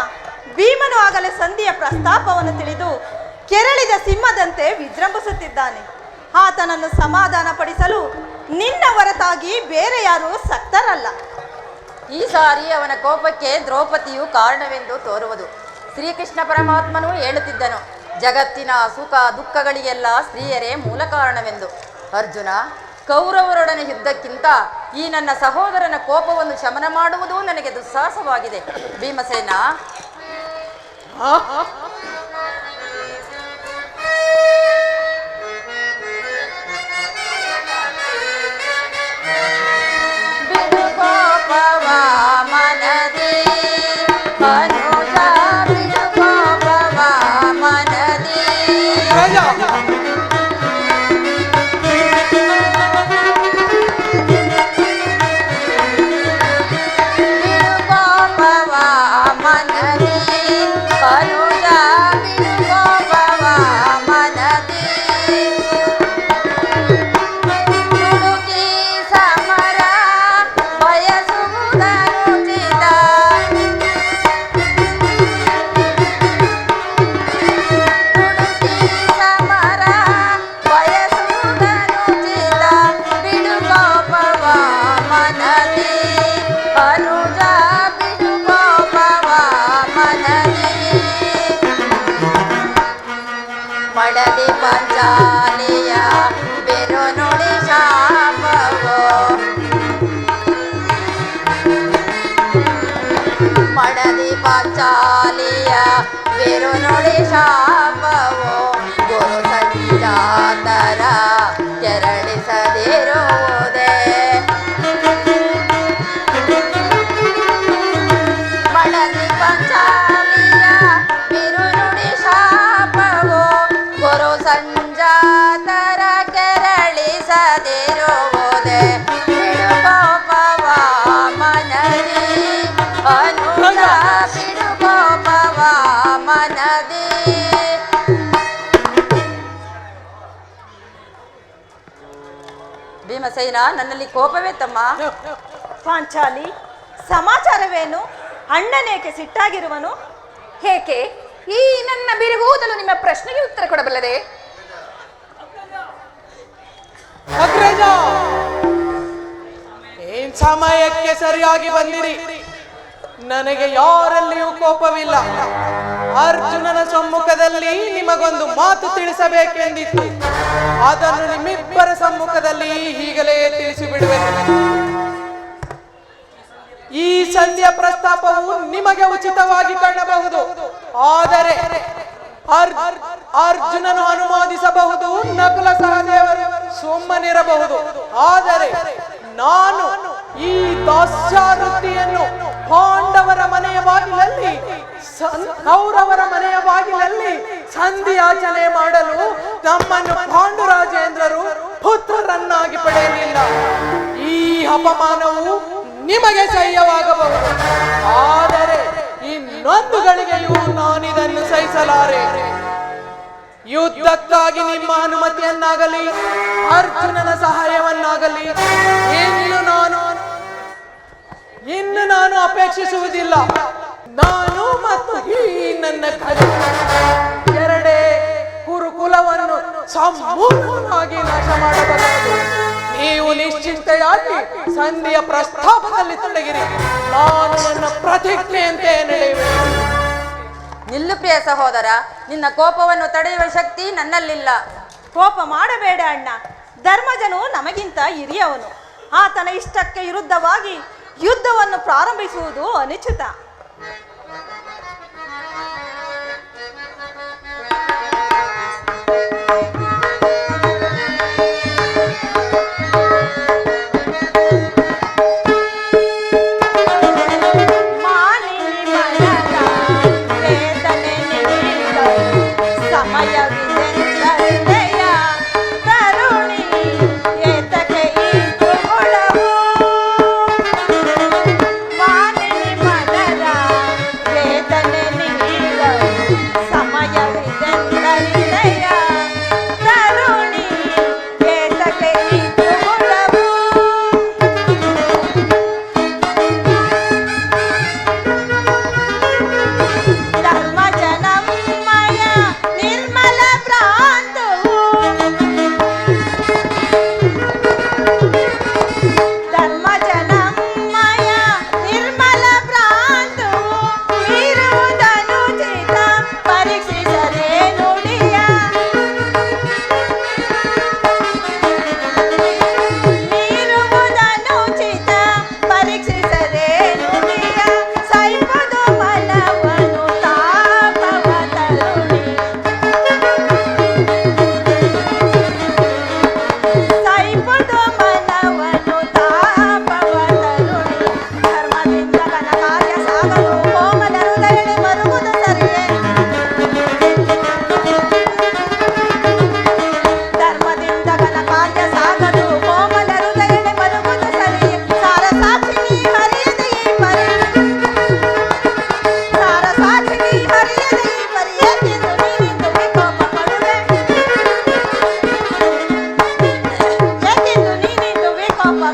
ಭೀಮನು ಆಗಲೇ ಸಂಧಿಯ ಪ್ರಸ್ತಾಪವನ್ನು ತಿಳಿದು ಕೆರಳಿದ ಸಿಂಹದಂತೆ ವಿಜೃಂಭಿಸುತ್ತಿದ್ದಾನೆ. ಆತನನ್ನು ಸಮಾಧಾನ ಪಡಿಸಲು ನಿನ್ನ ಹೊರತಾಗಿ ಬೇರೆ ಯಾರೂ ಸಕ್ತರಲ್ಲ. ಈ ಸಾರಿ ಅವನ ಕೋಪಕ್ಕೆ ದ್ರೌಪದಿಯು ಕಾರಣವೆಂದು ತೋರುವುದು. ಶ್ರೀಕೃಷ್ಣ ಪರಮಾತ್ಮನು ಹೇಳುತ್ತಿದ್ದನು, ಜಗತ್ತಿನ ಸುಖ ದುಃಖಗಳಿಗೆಲ್ಲ ಸ್ತ್ರೀಯರೇ ಮೂಲ ಕಾರಣವೆಂದು. ಅರ್ಜುನ, ಕೌರವರೊಡನೆ ಯುದ್ಧಕ್ಕಿಂತ ಈ ನನ್ನ ಸಹೋದರನ ಕೋಪವನ್ನು ಶಮನ ಮಾಡುವುದು ನನಗೆ ದುಸ್ಸಾಹಸವಾಗಿದೆ. ಭೀಮಸೇನ, ಬಿಡು ಕೋಪವ ಮನದಿ, ಅನುಜ ಬಿಡು ಕೋಪವ ಮನದಿ. ಮಡದಿ ಪಾಂಚಾಲಿಯ ಬೆರು ನುಡಿ ಶಾಪವೋ, ಮಡದಿ ಪಾಂಚಾಲಿಯ ಬೆರು ನುಡಿ ಶಾಪವೋ, ಗುರು ಸಂಜಾತರ ಕೆರಳಿಸದಿರುವುದೇ. ಮಡದಿ ಪಾಂಚಾಲಿಯ ಬೆರು ನುಡಿ ಶಾಪವೋ, ಗುರು ಸಂಜಾತರ ಕೆರಳಿಸದಿರುವುದೇ. ಬಿಡು ಕೋಪವ ಮನದಿ, ಅನುಜ ಬಿಡು ಕೋಪವ ಮನದಿ. ಭೀಮಸೇನ, ನನ್ನಲ್ಲಿ ಕೋಪವೇ ತಮ್ಮ? ಪಾಂಚಾಲಿ, ಸಮಾಚಾರವೇನು? ಅಣ್ಣನೇಕೆ ಸಿಟ್ಟಾಗಿರುವನು? ಏಕೆ ಈ ನನ್ನ ಬಿರುಗೂದಲು ನಿಮ್ಮ ಪ್ರಶ್ನೆಗೆ ಉತ್ತರ ಕೊಡಬಲ್ಲದೆ? ಅಗ್ರಜ, ಏನ್ ಸಮಯಕ್ಕೆ ಸರಿಯಾಗಿ ಬಂದಿರಿ. ನನಗೆ ಯಾರಲ್ಲಿಯೂ ಕೋಪವಿಲ್ಲ. ಅರ್ಜುನನ ಸಮ್ಮುಖದಲ್ಲಿ ನಿಮಗೊಂದು ಮಾತು ತಿಳಿಸಬೇಕೆಂದಿತ್ತು. ಅದನ್ನು ನಿಮ್ಮಿಬ್ಬರ ಸಮ್ಮುಖದಲ್ಲಿ ಈಗಲೇ ತಿಳಿಸಿಬಿಡುವೆನು. ಈ ಸಂಧಿಯ ಪ್ರಸ್ತಾಪವು ನಿಮಗೆ ಉಚಿತವಾಗಿ ಕಾಣಬಹುದು, ಆದರೆ ಅರ್ಜುನನು ಅನುಮೋದಿಸಬಹುದು, ನಕುಲ ಸಹದೇವರು ಸುಮ್ಮನಿರಬಹುದು. ಆದರೆ ನಾನು ಈ ದಾಸ್ಯಾವೃತ್ತಿಯನ್ನು ಪಾಂಡವರ ಮನೆಯ ಬಾಗಿಲಲ್ಲಿ, ಕೌರವರ ಮನೆಯ ಬಾಗಿಲಲ್ಲಿ ಸಂಧಿಯಾಚನೆ ಮಾಡಲು ನಮ್ಮನ್ನು ಪಾಂಡುರಾಜೇಂದ್ರರು ಪುತ್ರರನ್ನಾಗಿ ಪಡೆಯಲಿಲ್ಲ. ಈ ಅಪಮಾನವು ನಿಮಗೆ ಸಹ್ಯವಾಗಬಹುದು, ಆದರೆ ಇನ್ನೊಂದು ಗಳಿಗೆಯೂ ನಾನಿದನ್ನು ಸಹಿಸಲಾರೆ. ಯುದ್ಧಕ್ಕಾಗಿ ನಿಮ್ಮ ಅನುಮತಿಯನ್ನಾಗಲಿ ಅರ್ಜುನನ ಸಹಾಯವನ್ನಾಗಲಿ ಇನ್ನು ನಾನು ಅಪೇಕ್ಷಿಸುವುದಿಲ್ಲ. ನಾನು ಮತ್ತು ಈ ನನ್ನ ಎರಡೇ ಕುರುಕುಲವನ್ನು ಸಂಪೂರ್ಣವಾಗಿ ನಾಶ ಮಾಡಬಹುದು. ನೀವು ನಿಶ್ಚಿಂತೆಯಾಗಿ ಸಂಧಿಯ ಪ್ರಸ್ತಾಪದಲ್ಲಿ ತೊಡಗಿರಿ. ನಾನು ನನ್ನ ಪ್ರತಿಜ್ಞೆಯಂತೆ ನಡೆಯುವೆ. ನಿಲ್ಲು ಪ್ರಿಯ ಸಹೋದರ, ನಿನ್ನ ಕೋಪವನ್ನು ತಡೆಯುವ ಶಕ್ತಿ ನನ್ನಲ್ಲಿಲ್ಲ. ಕೋಪ ಮಾಡಬೇಡ ಅಣ್ಣ. ಧರ್ಮಜನು ನಮಗಿಂತ ಹಿರಿಯವನು. ಆತನ ಇಷ್ಟಕ್ಕೆ ವಿರುದ್ಧವಾಗಿ ಯುದ್ಧವನ್ನು ಪ್ರಾರಂಭಿಸುವುದು ಅನುಚಿತ.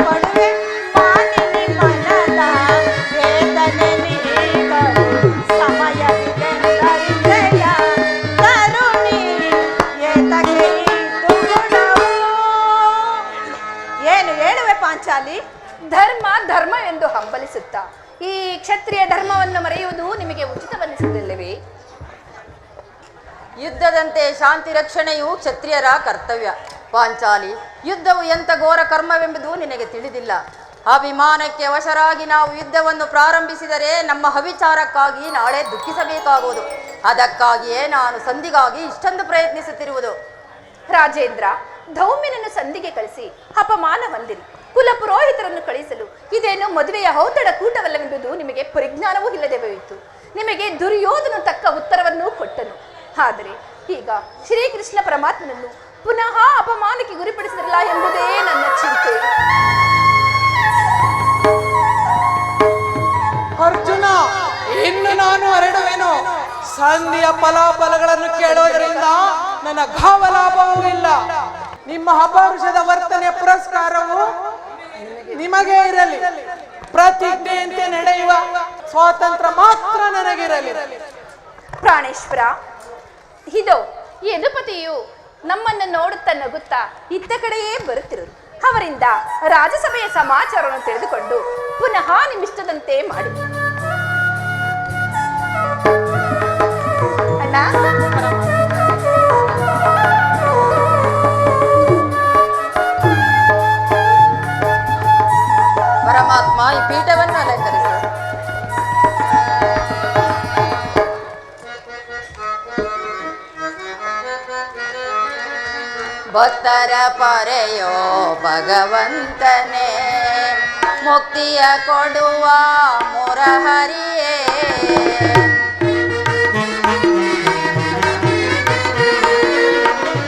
ಪಡುವೆ ಮಾನಿನಿ ಮನದ ವೇದನೆ ನೀಗಲು ಸಮಯವಿದೆಂದರಿದೆಯ ಕರುಣಿ ಏತಕ್ಕೆ ಇದ್ದು ಗುಣವು. ಏನು ಹೇಳುವೆ ಪಾಂಚಾಲಿ? ಧರ್ಮ ಧರ್ಮ ಎಂದು ಹಂಬಲಿಸುತ್ತಾ ಈ ಕ್ಷತ್ರಿಯ ಧರ್ಮವನ್ನು ಮರೆಯುವುದು ನಿಮಗೆ ಉಚಿತವೆನಿಸುವುದಿಲ್ಲವೇ? ಯುದ್ಧದಂತೆ ಶಾಂತಿ ರಕ್ಷಣೆಯು ಕ್ಷತ್ರಿಯರ ಕರ್ತವ್ಯ. ಪಾಂಚಾಲಿ, ಯುದ್ಧವು ಎಂಥ ಘೋರ ಕರ್ಮವೆಂಬುದು ನಿನಗೆ ತಿಳಿದಿಲ್ಲ. ಅಭಿಮಾನಕ್ಕೆ ವಶರಾಗಿ ನಾವು ಯುದ್ಧವನ್ನು ಪ್ರಾರಂಭಿಸಿದರೆ ನಮ್ಮ ಅವಿಚಾರಕ್ಕಾಗಿ ನಾಳೆ ದುಃಖಿಸಬೇಕಾಗುವುದು. ಅದಕ್ಕಾಗಿಯೇ ನಾನು ಸಂಧಿಗಾಗಿ ಇಷ್ಟೊಂದು ಪ್ರಯತ್ನಿಸುತ್ತಿರುವುದು. ರಾಜೇಂದ್ರ, ಧೌಮ್ಯನನ್ನು ಸಂಧಿಗೆ ಕಳಿಸಿ ಅಪಮಾನ ಹೊಂದಿರಿ. ಕುಲ ಪುರೋಹಿತರನ್ನು ಕಳಿಸಲು ಇದೇನು ಮದುವೆಯ ಔತಣ ಕೂಟವಲ್ಲವೆಂಬುದು ನಿಮಗೆ ಪರಿಜ್ಞಾನವೂ ಇಲ್ಲದೆ ಹೋಯಿತು. ನಿಮಗೆ ದುರ್ಯೋಧನ ತಕ್ಕ ಉತ್ತರವನ್ನೂ ಕೊಟ್ಟನು. ಆದರೆ ಈಗ ಶ್ರೀಕೃಷ್ಣ ಪರಮಾತ್ಮನನ್ನು ಪುನಃ ಅಪಮಾನಕ್ಕೆ ಗುರಿಪಡಿಸಿರಲ್ಲ ಎಂಬುದೇ ನನ್ನ ಚಿಂತೆ. ಅರ್ಜುನ, ಇನ್ನು ನಾನು ಹೊರಡುವೆನು. ಸಂಧಿಯ ಫಲಾಫಲಗಳನ್ನು ಕೇಳೋದರಿಂದ ನನ್ನ ಘಾವ ಲಾಭವೂ ಇಲ್ಲ. ನಿಮ್ಮ ಅಪೌರುಷದ ವರ್ತನೆಯ ಪುರಸ್ಕಾರವು ನಿಮಗೆ ಇರಲಿ. ಪ್ರತಿಜ್ಞೆಯಂತೆ ನಡೆಯುವ ಸ್ವಾತಂತ್ರ್ಯ ಮಾತ್ರ ನನಗಿರಲಿ. ಪ್ರಾಣೇಶ್ವರ, ಇದೋ ಯದುಪತಿಯು ನಮ್ಮನ್ನು ನೋಡುತ್ತಾ ನಗುತ್ತಾ ಇತ್ತ ಕಡೆಯೇ ಬರುತ್ತಿರುವರು. ಅವರಿಂದ ರಾಜಸಭೆಯ ಸಮಾಚಾರವನ್ನು ತಿಳಿದುಕೊಂಡು ಪುನಃ ನಿಮ್ಮಿಷ್ಟದಂತೆ ಮಾಡಿ. ಅಣ್ಣ, ಪರಮಾತ್ಮ ಈ ಪೀಠವನ್ನು ಅಲಂಕರಿಸು. ಭಕ್ತರ ಪರೆಯೋ ಭಗವಂತನೇ, ಮುಕ್ತಿಯ ಕೊಡುವ ಮುರಹರಿಯೇ.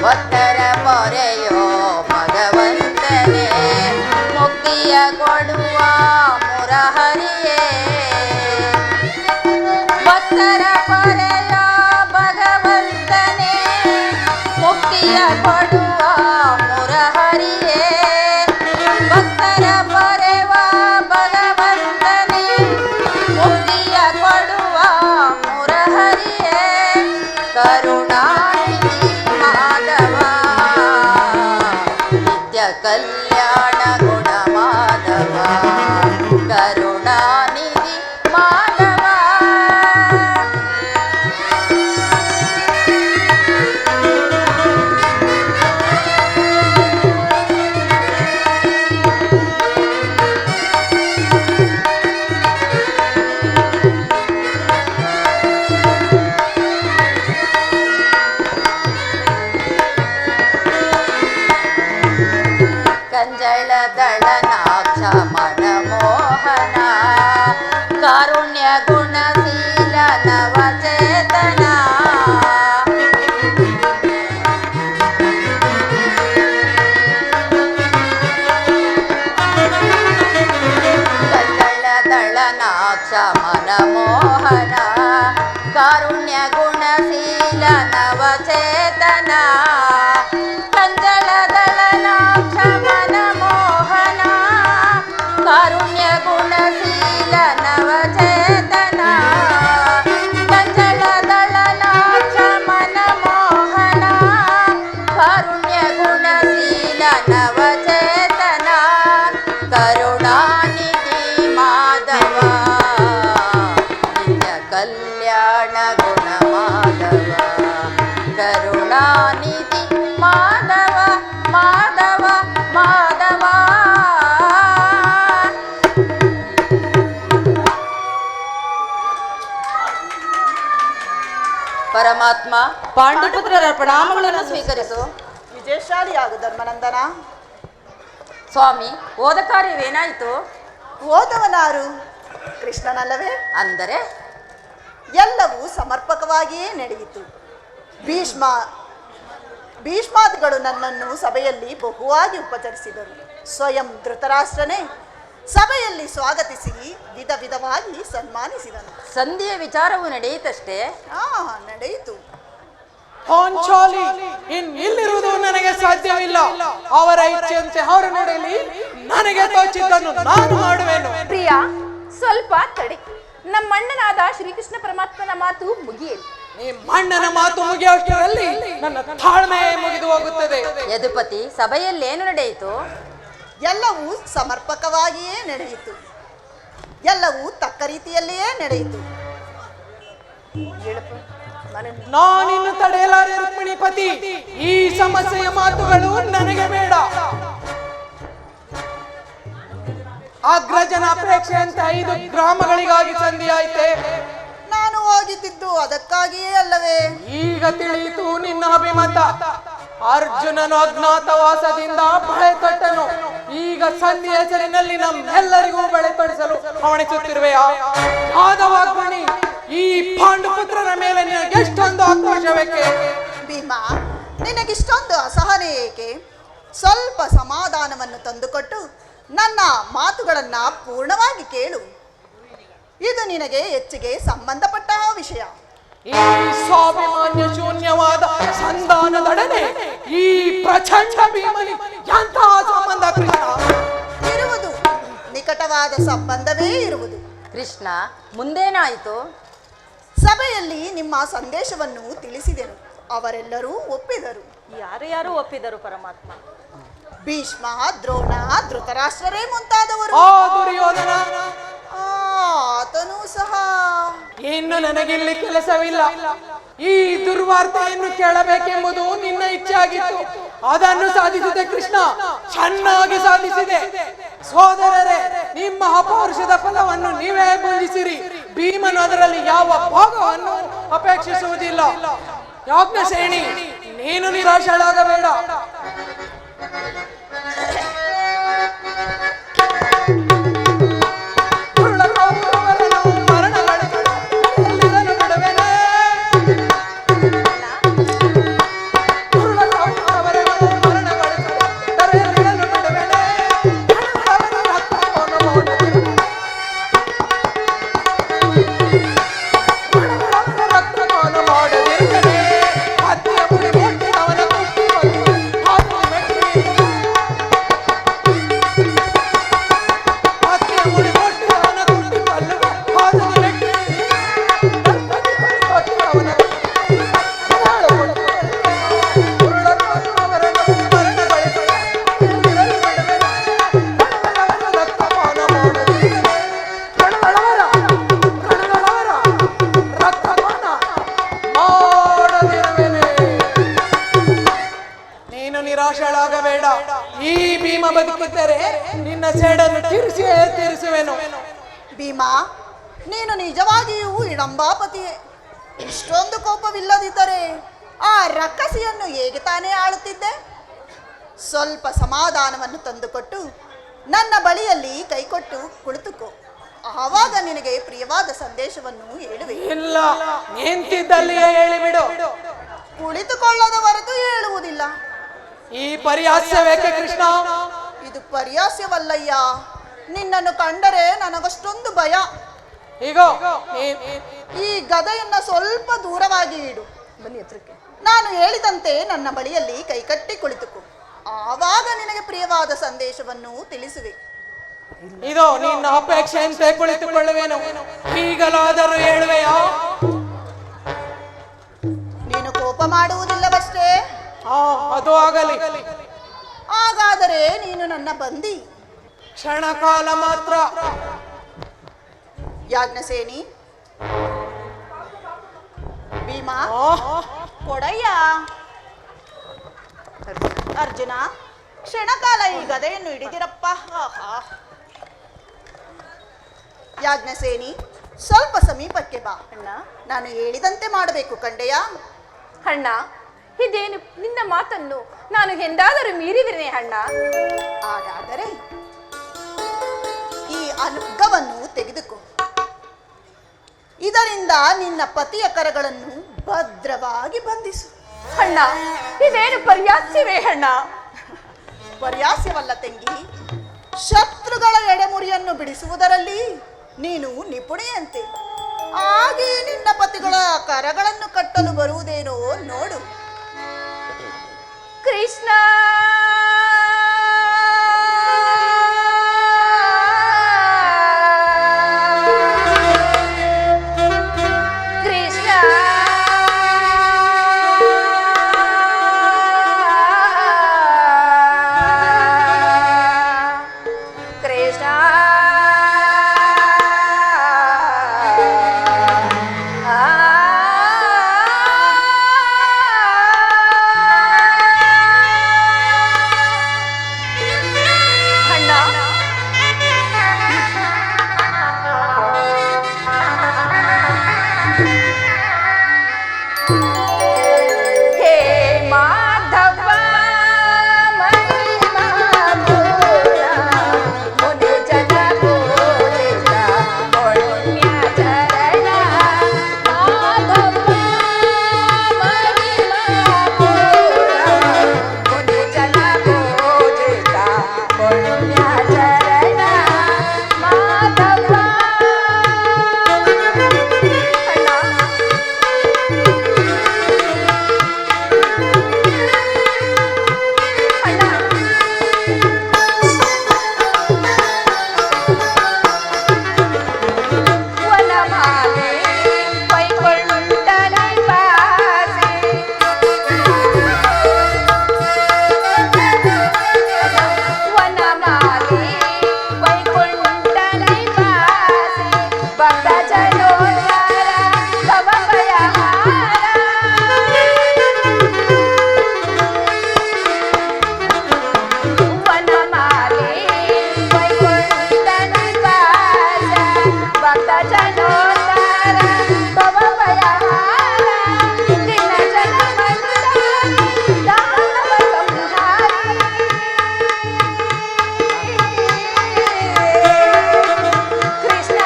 ಭಕ್ತರ ಪೊರೆಯೋ ಭಗವಂತನೇ, ಮುಕ್ತಿಯ ಕೊಡುವ ಮುರಹರಿಯೇ. ಭಕ್ತರ ಪೊರೆಯೋ ಭಗವಂತನೇ, ಮುಕ್ತಿಯ ಕೊಡುವ ಮುರಹರಿಯೇ. ಭಕ್ತರ ಪೊರೆವ ಭಗವಂತನೇ, ಮುಕ್ತಿಯ ಕೊಡುವ ಮುರಹರಿಯೇ. ಕರುಣಾನಿಧಿ ಮಾಧವ, ನಿತ್ಯ ಕಲ್ಯಾಣ ಗುಣ ಮಾಧವ. ಕರುಣಾನಿಧಿ ಮಾಧವ. ಕಂಜಳ ದಳನಾಕ್ಷ ಮನಮೋಹನ, ಕಾರುಣ್ಯ ಗುಣಶೀಲ ನವಚೇತನ. ಕಂಜಳ ದಳನಾಕ್ಷ ಮನಮೋಹನ, ಕಾರುಣ್ಯ ಗುಣಶೀಲ ನವಚೇತನ. ಕಂಜಳ ದಳನಾಕ್ಷ ಮನಮೋಹನ, ಕಾರುಣ್ಯ ಗುಣಶೀಲ ನವಚೇತನ. ಕಂಜಳ ದಳನಾಕ್ಷ ಮನಮೋಹನ, ಕಾರುಣ್ಯ ಗುಣಶೀಲ ನವಚೇತನ. ಕರುಣಾನಿಧಿ ಮಾಧವ, ನಿತ್ಯ ಕಲ್ಯಾಣ ಗುಣ ಮಾಧವ. ಕರುಣಾನಿಧಿ ಮಾಧವ ಮಾಧವ ಮಾಧವ. ಪರಮಾತ್ಮ, ಪಾಂಡುಪುತ್ರರ ಪ್ರಣಾಮಗಳನ್ನು ಸ್ವೀಕರಿಸು. ವಿಜಯಶಾಲಿಯಾಗು ಧರ್ಮನಂದನ. ಸ್ವಾಮಿ, ಹೋದ ಕಾರ್ಯವೇನಾಯಿತು? ಓದವನಾರು ಕೃಷ್ಣನಲ್ಲವೇ? ಅಂದರೆ ಎಲ್ಲವೂ ಸಮರ್ಪಕವಾಗಿಯೇ ನಡೆಯಿತು. ಭೀಷ್ಮಾದಿಗಳು ನನ್ನನ್ನು ಸಭೆಯಲ್ಲಿ ಬಹುವಾಗಿ ಉಪಚರಿಸಿದರು. ಸ್ವಯಂ ಧೃತರಾಷ್ಟ್ರನೇ ಸಭೆಯಲ್ಲಿ ಸ್ವಾಗತಿಸಿ ವಿಧ ವಿಧವಾಗಿ ಸನ್ಮಾನಿಸಿದನು. ಸಂಧಿಯ ವಿಚಾರವು ನಡೆಯಿತಷ್ಟೇ. ನಡೆಯಿತು. ಪಾಂಚಾಲಿ ಇಲ್ಲಿರುವುದು ನನಗೆ ಸಾಧ್ಯವಿಲ್ಲ. ಅವರ ಇಚ್ಛೆಯಂತೆ ಅವರು ನಡೆಯಲಿ, ನನಗೆ ತೋಚಿದ್ದನ್ನು ನಾನು ಮಾಡುವೆನು. ಪ್ರಿಯ, ಸ್ವಲ್ಪ ತಡೆ. ನಮ್ಮಣ್ಣನಾದ ಶ್ರೀಕೃಷ್ಣ ಪರಮಾತ್ಮನ ಮಾತು ಮುಗಿಯಲಿ. ನಿಮ್ಮಣ್ಣನ ಮಾತು ಮುಗಿಯುವಷ್ಟರಲ್ಲಿ ನನ್ನ ತಾಳ್ಮೆ ಮುಗಿದು ಹೋಗುತ್ತದೆ. ಯದುಪತಿ, ಸಭೆಯಲ್ಲೇನು ನಡೆಯಿತು? ಎಲ್ಲವೂ ಸಮರ್ಪಕವಾಗಿಯೇ ನಡೆಯಿತು. ಎಲ್ಲವೂ ತಕ್ಕ ರೀತಿಯಲ್ಲಿಯೇ ನಡೆಯಿತು. ನಾನಿನ್ನು ತಡೆಯಲಾರೆ ರುಕ್ಮಿಣಿಪತಿ. ಈ ಸಮಸ್ಯೆಯ ಮಾತುಗಳು ನನಗೆ ಬೇಡ. ಅಗ್ರಜನ ಅಪೇಕ್ಷೆಯಂತೆ 5 ಗ್ರಾಮಗಳಿಗಾಗಿ ಸಂಧಿಯಾಯಿತೆ. ನಾನು ಹೋಗಿದ್ದಿದ್ದು ಅದಕ್ಕಾಗಿಯೇ ಅಲ್ಲವೇ? ಈಗ ತಿಳಿಯಿತು ನಿನ್ನ ಅಭಿಮತ. ಅರ್ಜುನನು ಅಜ್ಞಾತವಾಸದಿಂದ ಬಳೆ ತೊಟ್ಟನು. ಈಗ ಸಂಧಿ ಹೆಸರಿನಲ್ಲಿ ನಮ್ಮೆಲ್ಲರಿಗೂ ಬಳೆ ತೊಡಿಸಲು ಹವಣಿಸುತ್ತಿರುವೆಯಾ? ಯಾದವಾಗ್ಮಣಿ, ಈ ಪಾಂಡುಪುತ್ರರ ಮೇಲೆ ನಿನಗೆ ಎಷ್ಟೊಂದು ಆಕ್ರೋಶವೇಕೆ? ಭೀಮಾ, ನಿನಗಿಷ್ಟೊಂದು ಅಸಹನೆ ಏಕೆ? ಸ್ವಲ್ಪ ಸಮಾಧಾನವನ್ನು ತಂದುಕೊಟ್ಟು ನನ್ನ ಮಾತುಗಳನ್ನ ಪೂರ್ಣವಾಗಿ ಕೇಳು. ಇದು ನಿನಗೆ ಹೆಚ್ಚಿಗೆ ಸಂಬಂಧಪಟ್ಟ ವಿಷಯ. ಈ ಸ್ವಾಭಿಮಾನ್ಯ ಶೂನ್ಯವಾದ ಸಂಧಾನದೊಡನೆ ಈ ಪ್ರಚಂಡ ಭೀಮನಿ ಎಂತಹ ಸಂಬಂಧ ಕೃಷ್ಣ? ಇರುವುದು ನಿಕಟವಾದ ಸಂಬಂಧವೇ ಇರುವುದು. ಕೃಷ್ಣ, ಮುಂದೇನಾಯಿತು? ಸಭೆಯಲ್ಲಿ ನಿಮ್ಮ ಸಂದೇಶವನ್ನು ತಿಳಿಸಿದೆನು. ಅವರೆಲ್ಲರೂ ಒಪ್ಪಿದರು. ಯಾರು ಒಪ್ಪಿದರು ಪರಮಾತ್ಮ? ಭೀಷ್ಮ, ದ್ರೋಣ, ಧೃತರಾಷ್ಟ್ರರೇ ಮುಂತಾದವರು. ಆ ದುರ್ಯೋಧನ, ಆತನೂ ಸಹ. ಇನ್ನು ನನಗಿಲ್ಲಿ ಕೆಲಸವಿಲ್ಲ. ಈ ದುರ್ವಾರ್ತೆಯನ್ನು ಕೇಳಬೇಕೆಂಬುದು ನಿನ್ನ ಇಚ್ಛೆ ಆಗಿತ್ತು. ಅದನ್ನು ಸಾಧಿಸಿದೆ ಕೃಷ್ಣ, ಚೆನ್ನಾಗಿ ಸಾಧಿಸಿದೆ. ಸೋದರರೇ, ನಿಮ್ಮ ಅಪೌರುಷದ ಫಲವನ್ನು ನೀವೇ ಭುಂಜಿಸಿರಿ. ಭೀಮನು ಅದರಲ್ಲಿ ಯಾವ ಭಾಗವನ್ನು ಅಪೇಕ್ಷಿಸುವುದಿಲ್ಲ. ಯಾಜ್ಞಸೇನಿ, ನೀನು ನಿರಾಶಳಾಗಬೇಡ. ನಿರಾಶಳಾಗಬೇಡ. ಈ ಭೀಮ ಬದುಕಿದ್ದರೆ ನಿನ್ನ ಸೇಡನ್ನು ತೀರಿಸುವೆನು. ಭೀಮಾ, ನೀನು ನಿಜವಾಗಿಯೂ ಇಡಂಬಾಪತಿಯೇ. ಇಷ್ಟೊಂದು ಕೋಪವಿಲ್ಲದಿದ್ದರೆ ಆ ರಕ್ಕಸಿಯನ್ನು ಹೇಗೆ ತಾನೇ ಆಳುತ್ತಿದ್ದೆ? ಸ್ವಲ್ಪ ಸಮಾಧಾನವನ್ನು ತಂದುಕೊಟ್ಟು ನನ್ನ ಬಳಿಯಲ್ಲಿ ಕೈಕೊಟ್ಟು ಕುಳಿತುಕೋ. ಆವಾಗ ನಿನಗೆ ಪ್ರಿಯವಾದ ಸಂದೇಶವನ್ನು ಹೇಳುವೆ. ಇಲ್ಲ, ನಿಂತಿದ್ದಲ್ಲಿಯೇ ಹೇಳಿಬಿಡು. ಕುಳಿತುಕೊಳ್ಳದ ಹೊರತು ಹೇಳುವುದಿಲ್ಲ. ಈ ಪರಿಹಾಸ್ಯವೇಕೆ ಕೃಷ್ಣ? ಇದು ಪರಿಹಾಸ್ಯವಲ್ಲಯ್ಯ. ನಿನ್ನನ್ನು ಕಂಡರೆ ನನಗಷ್ಟೊಂದು ಭಯ. ಈಗ ಈ ಗದೆಯನ್ನ ಸ್ವಲ್ಪ ದೂರವಾಗಿ ಇಡು. ಬನ್ನಿ ಹತ್ರಕ್ಕೆ. ನಾನು ಹೇಳಿದಂತೆ ನನ್ನ ಬಳಿಯಲ್ಲಿ ಕೈಕಟ್ಟಿ ಕುಳಿತುಕೋ. ಆವಾಗ ನಿನಗೆ ಪ್ರಿಯವಾದ ಸಂದೇಶವನ್ನು ತಿಳಿಸುವೆ. ಇದು ನಿನ್ನ ಅಪೇಕ್ಷೆಯಂತೆ ಕುಳಿತುಕೊಳ್ಳುವೆನು. ಈಗಲಾದರೂ ಹೇಳುವೆಯಾ? ನೀನು ಕೋಪ ಮಾಡುವುದಿಲ್ಲವಷ್ಟೇ? ಅದು ಆಗಲಿ. ಹಾಗಾದರೆ ನೀನು ನನ್ನ ಬಂದಿ. ಕ್ಷಣಕಾಲ ಮಾತ್ರ. ಯಾಜ್ಞಸೇನಿ, ಭೀಮಾ, ಕೊಡಯ್ಯ. ಅರ್ಜುನ, ಕ್ಷಣಕಾಲ ಈ ಗದೆಯನ್ನು ಹಿಡಿದಿರಪ್ಪ. ಯಾಜ್ಞಸೇನಿ, ಸ್ವಲ್ಪ ಸಮೀಪಕ್ಕೆ ಬಾ. ಅಣ್ಣ, ನಾನು ಹೇಳಿದಂತೆ ಮಾಡಬೇಕು ಕಂಡೆಯ. ಅಣ್ಣ, ಇದೇನು ನಿನ್ನ ಮಾತನ್ನು ನಾನು ಎಂದಾದರೂ ಮೀರಿದಿರೇ ಅಣ್ಣ? ಹಾಗಾದರೆ ಈ ಹಗ್ಗವನ್ನು ತೆಗೆದುಕೋ. ಇದರಿಂದ ನಿನ್ನ ಪತಿಯ ಕರಗಳನ್ನು ಭದ್ರವಾಗಿ ಬಂಧಿಸು. ಅಣ್ಣ, ಇದೇನು ಪರ್ಯಾಸ್ಯವೇ ಅಣ್ಣ? ಪರ್ಯಾಸ್ಯವಲ್ಲ ತಂಗಿ. ಶತ್ರುಗಳ ಎಡೆಮುರಿಯನ್ನು ಬಿಡಿಸುವುದರಲ್ಲಿ ನೀನು ನಿಪುಣೆಯಂತೆ. ಹಾಗೆ ನಿನ್ನ ಪತಿಗಳ ಕರಗಳನ್ನು ಕಟ್ಟಲು ಬರುವುದೇನೋ ನೋಡು. ಕೃಷ್ಣ ಕೃಷ್ಣ ಕೃಷ್ಣ ಹೇ ಮಾಧವ ಮಹಿಮಾ ಪೂರ್ಣ ಮುನಿ ಜನ ಪೂಜಿತ ಪುಣ್ಯ ಚರಣ ಮಾಧವ ಮಹಿಮಾ ಪೂರ್ಣ ಮುನಿ ಜನ ಪೂಜಿತ ಪುಣ್ಯ ಚರಣ ಮಾಧವ ವನಮಾಲೆ ವೈಕುಂಠನ ವಾಸಿ ವನಮಾಲೆ ವೈಕುಂಠನ ವಾಸಿ ಭಕ್ತ ಜನೋದ್ಧಾರ ಭವಭಯಹಾರ ವನಮಾಲೆ ವೈಕುಂಠನ ವಾಸ ಭಕ್ತ ಜನೋದ್ಧಾರ ಭವಭಯಹಾರ ದಿನ ಜನಮಂದಾರಿ ದಾನವ ಸಂಹಾರಿ ಕೃಷ್ಣ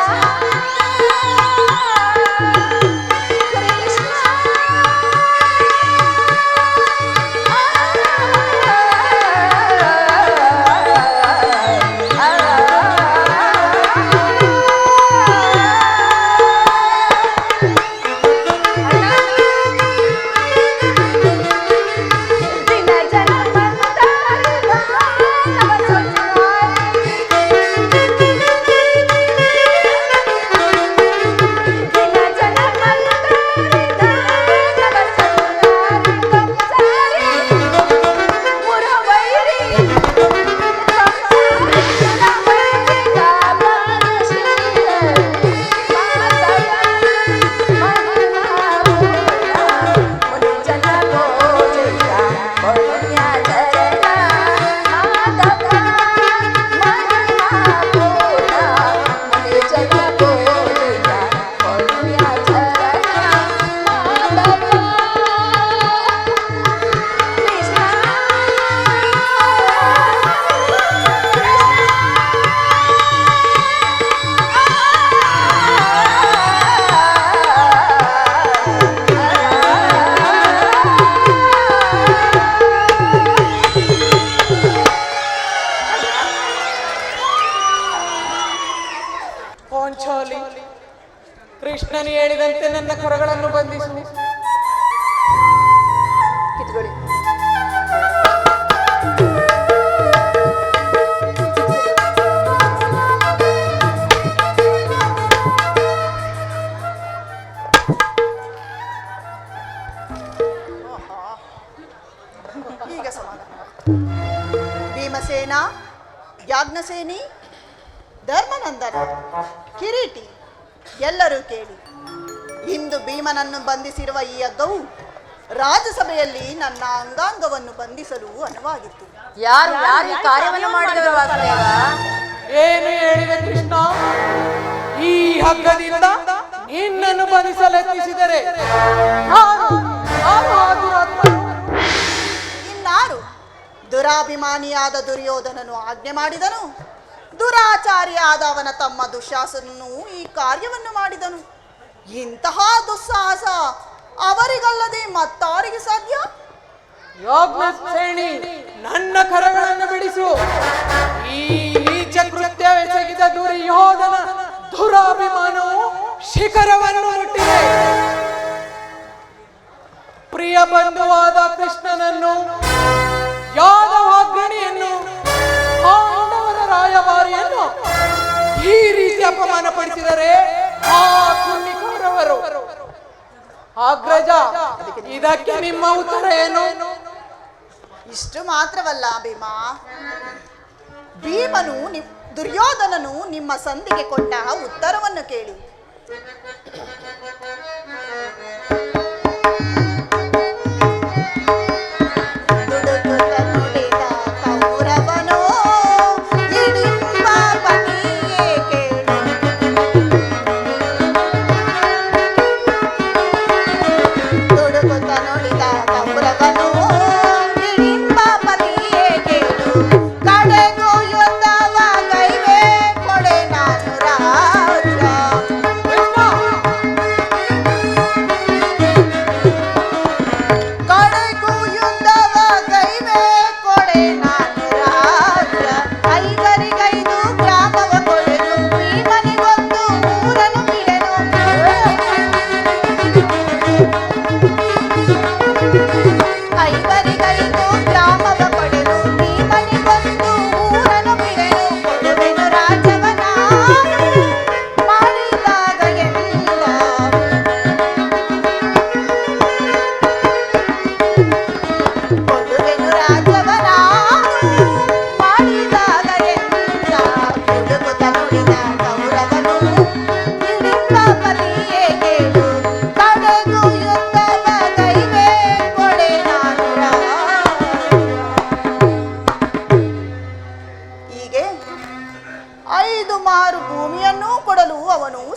ದಿನ ಜನಮಂದಾರಿ ದಾನವ ಸಂಹಾರಿ ದಿನ ಜನಮಂದಾರಿ ದಾನವ ಸಂಹಾರಿ ಕಂಸಾರಿ ಮುರವೈರಿ ಕಂಸಾರಿ ಜನವೈರಿ ಕಾಮನ ಶ್ರೀಹರಿ ಮಾಧವ ಮಹಿಮಾ ಪೂರ್ಣ ಮುನಿ ಜನ ಪೂಜಿತ ಪುಣ್ಯ ಚರಣ ಮಾಧವ ಮಹಿಮಾ ಪೂರ್ಣ ಮುನಿ ಜನ ಪೂಜಿತ ಪುಣ್ಯ ಚರಣ ಮಾಧವ ಕೃಷ್ಣ ಪಾಂಚಾಲಿ, ಕೃಷ್ಣನು ಹೇಳಿದಂತೆ ನನ್ನ ಕರಗಳನ್ನು ಬಂಧಿಸು. ಕಿತ್ಕೊಳ್ಳಿ. ಈಗ ಸಮಾಧಾನ. ಭೀಮಸೇನ, ಯಾಜ್ಞಸೇನಿ, ಧರ್ಮನಂದನ, ಕಿರೀಟಿ ಎಲ್ಲರೂ ಕೇಳಿ. ಇಂದು ಭೀಮನನ್ನು ಬಂಧಿಸಿರುವ ಈ ಹಗ್ಗವು ರಾಜಸಭೆಯಲ್ಲಿ ನನ್ನ ಅಂಗಾಂಗವನ್ನು ಬಂಧಿಸಲು ಅನುವಾಗಿತ್ತು. ಯಾರು ಯಾರು ಈ ಕಾರ್ಯವನ್ನು ಮಾಡಿದವರು ವಾಸುದೇವ? ಏನು ಹೇಳಿದೆ ಕೃಷ್ಣ? ಈ ಹಗ್ಗದಿಂದ ನಿನ್ನನ್ನು ಬಂಧಿಸಲು ಯತ್ನಿಸಿದರೆ ಇನ್ನಾರು ದುರಾಭಿಮಾನಿಯಾದ ದುರ್ಯೋಧನನು ಆಜ್ಞೆ ಮಾಡಿದನು, ದುರಾಚಾರಿಯಾದ ಅವನ ತಮ್ಮ ದುಶ್ಯಾಸನನು ಈ ಕಾರ್ಯವನ್ನು ಮಾಡಿದನು. ಇಂತಹ ದುಸ್ಸಾಹಸ ಅವರಿಗಲ್ಲದೆ ಮತ್ತಾರಿಗೆ ಸಾಧ್ಯ? ಯಾಜ್ಞಸೇನಿ, ನನ್ನ ಕರಗಳನ್ನು ಬಿಡಿಸು. ಈ ನೀಚ ಕೃತ್ಯವೆಸಗಿದ ದುರ್ಯೋಧನ ದುರಾಭಿಮಾನವು ಶಿಖರವನ್ನು ಮುಟ್ಟಿದೆ. ಪ್ರಿಯ ಬಂಧುವಾದ ಕೃಷ್ಣನನ್ನು, ಯಾದವಾಗ್ರಣಿಯನ್ನು, ಪಾಂಡವರ ರಾಯಭಾರಿಯನ್ನು ಈ ರೀತಿ ಅಪಮಾನ ಪಡಿಸಿದರೆ ಆ ಪುಣ್ಯಕೌರವರು. ಅಗ್ರಜ, ಇದಕ್ಕೆ ನಿಮ್ಮ ಉತ್ತರ ಏನು? ಇಷ್ಟು ಮಾತ್ರವಲ್ಲ ಭೀಮ, ಭೀಮನು ದುರ್ಯೋಧನನು ನಿಮ್ಮ ಸಂಧಿಗೆ ಕೊಟ್ಟ ಉತ್ತರವನ್ನು ಕೇಳಿ.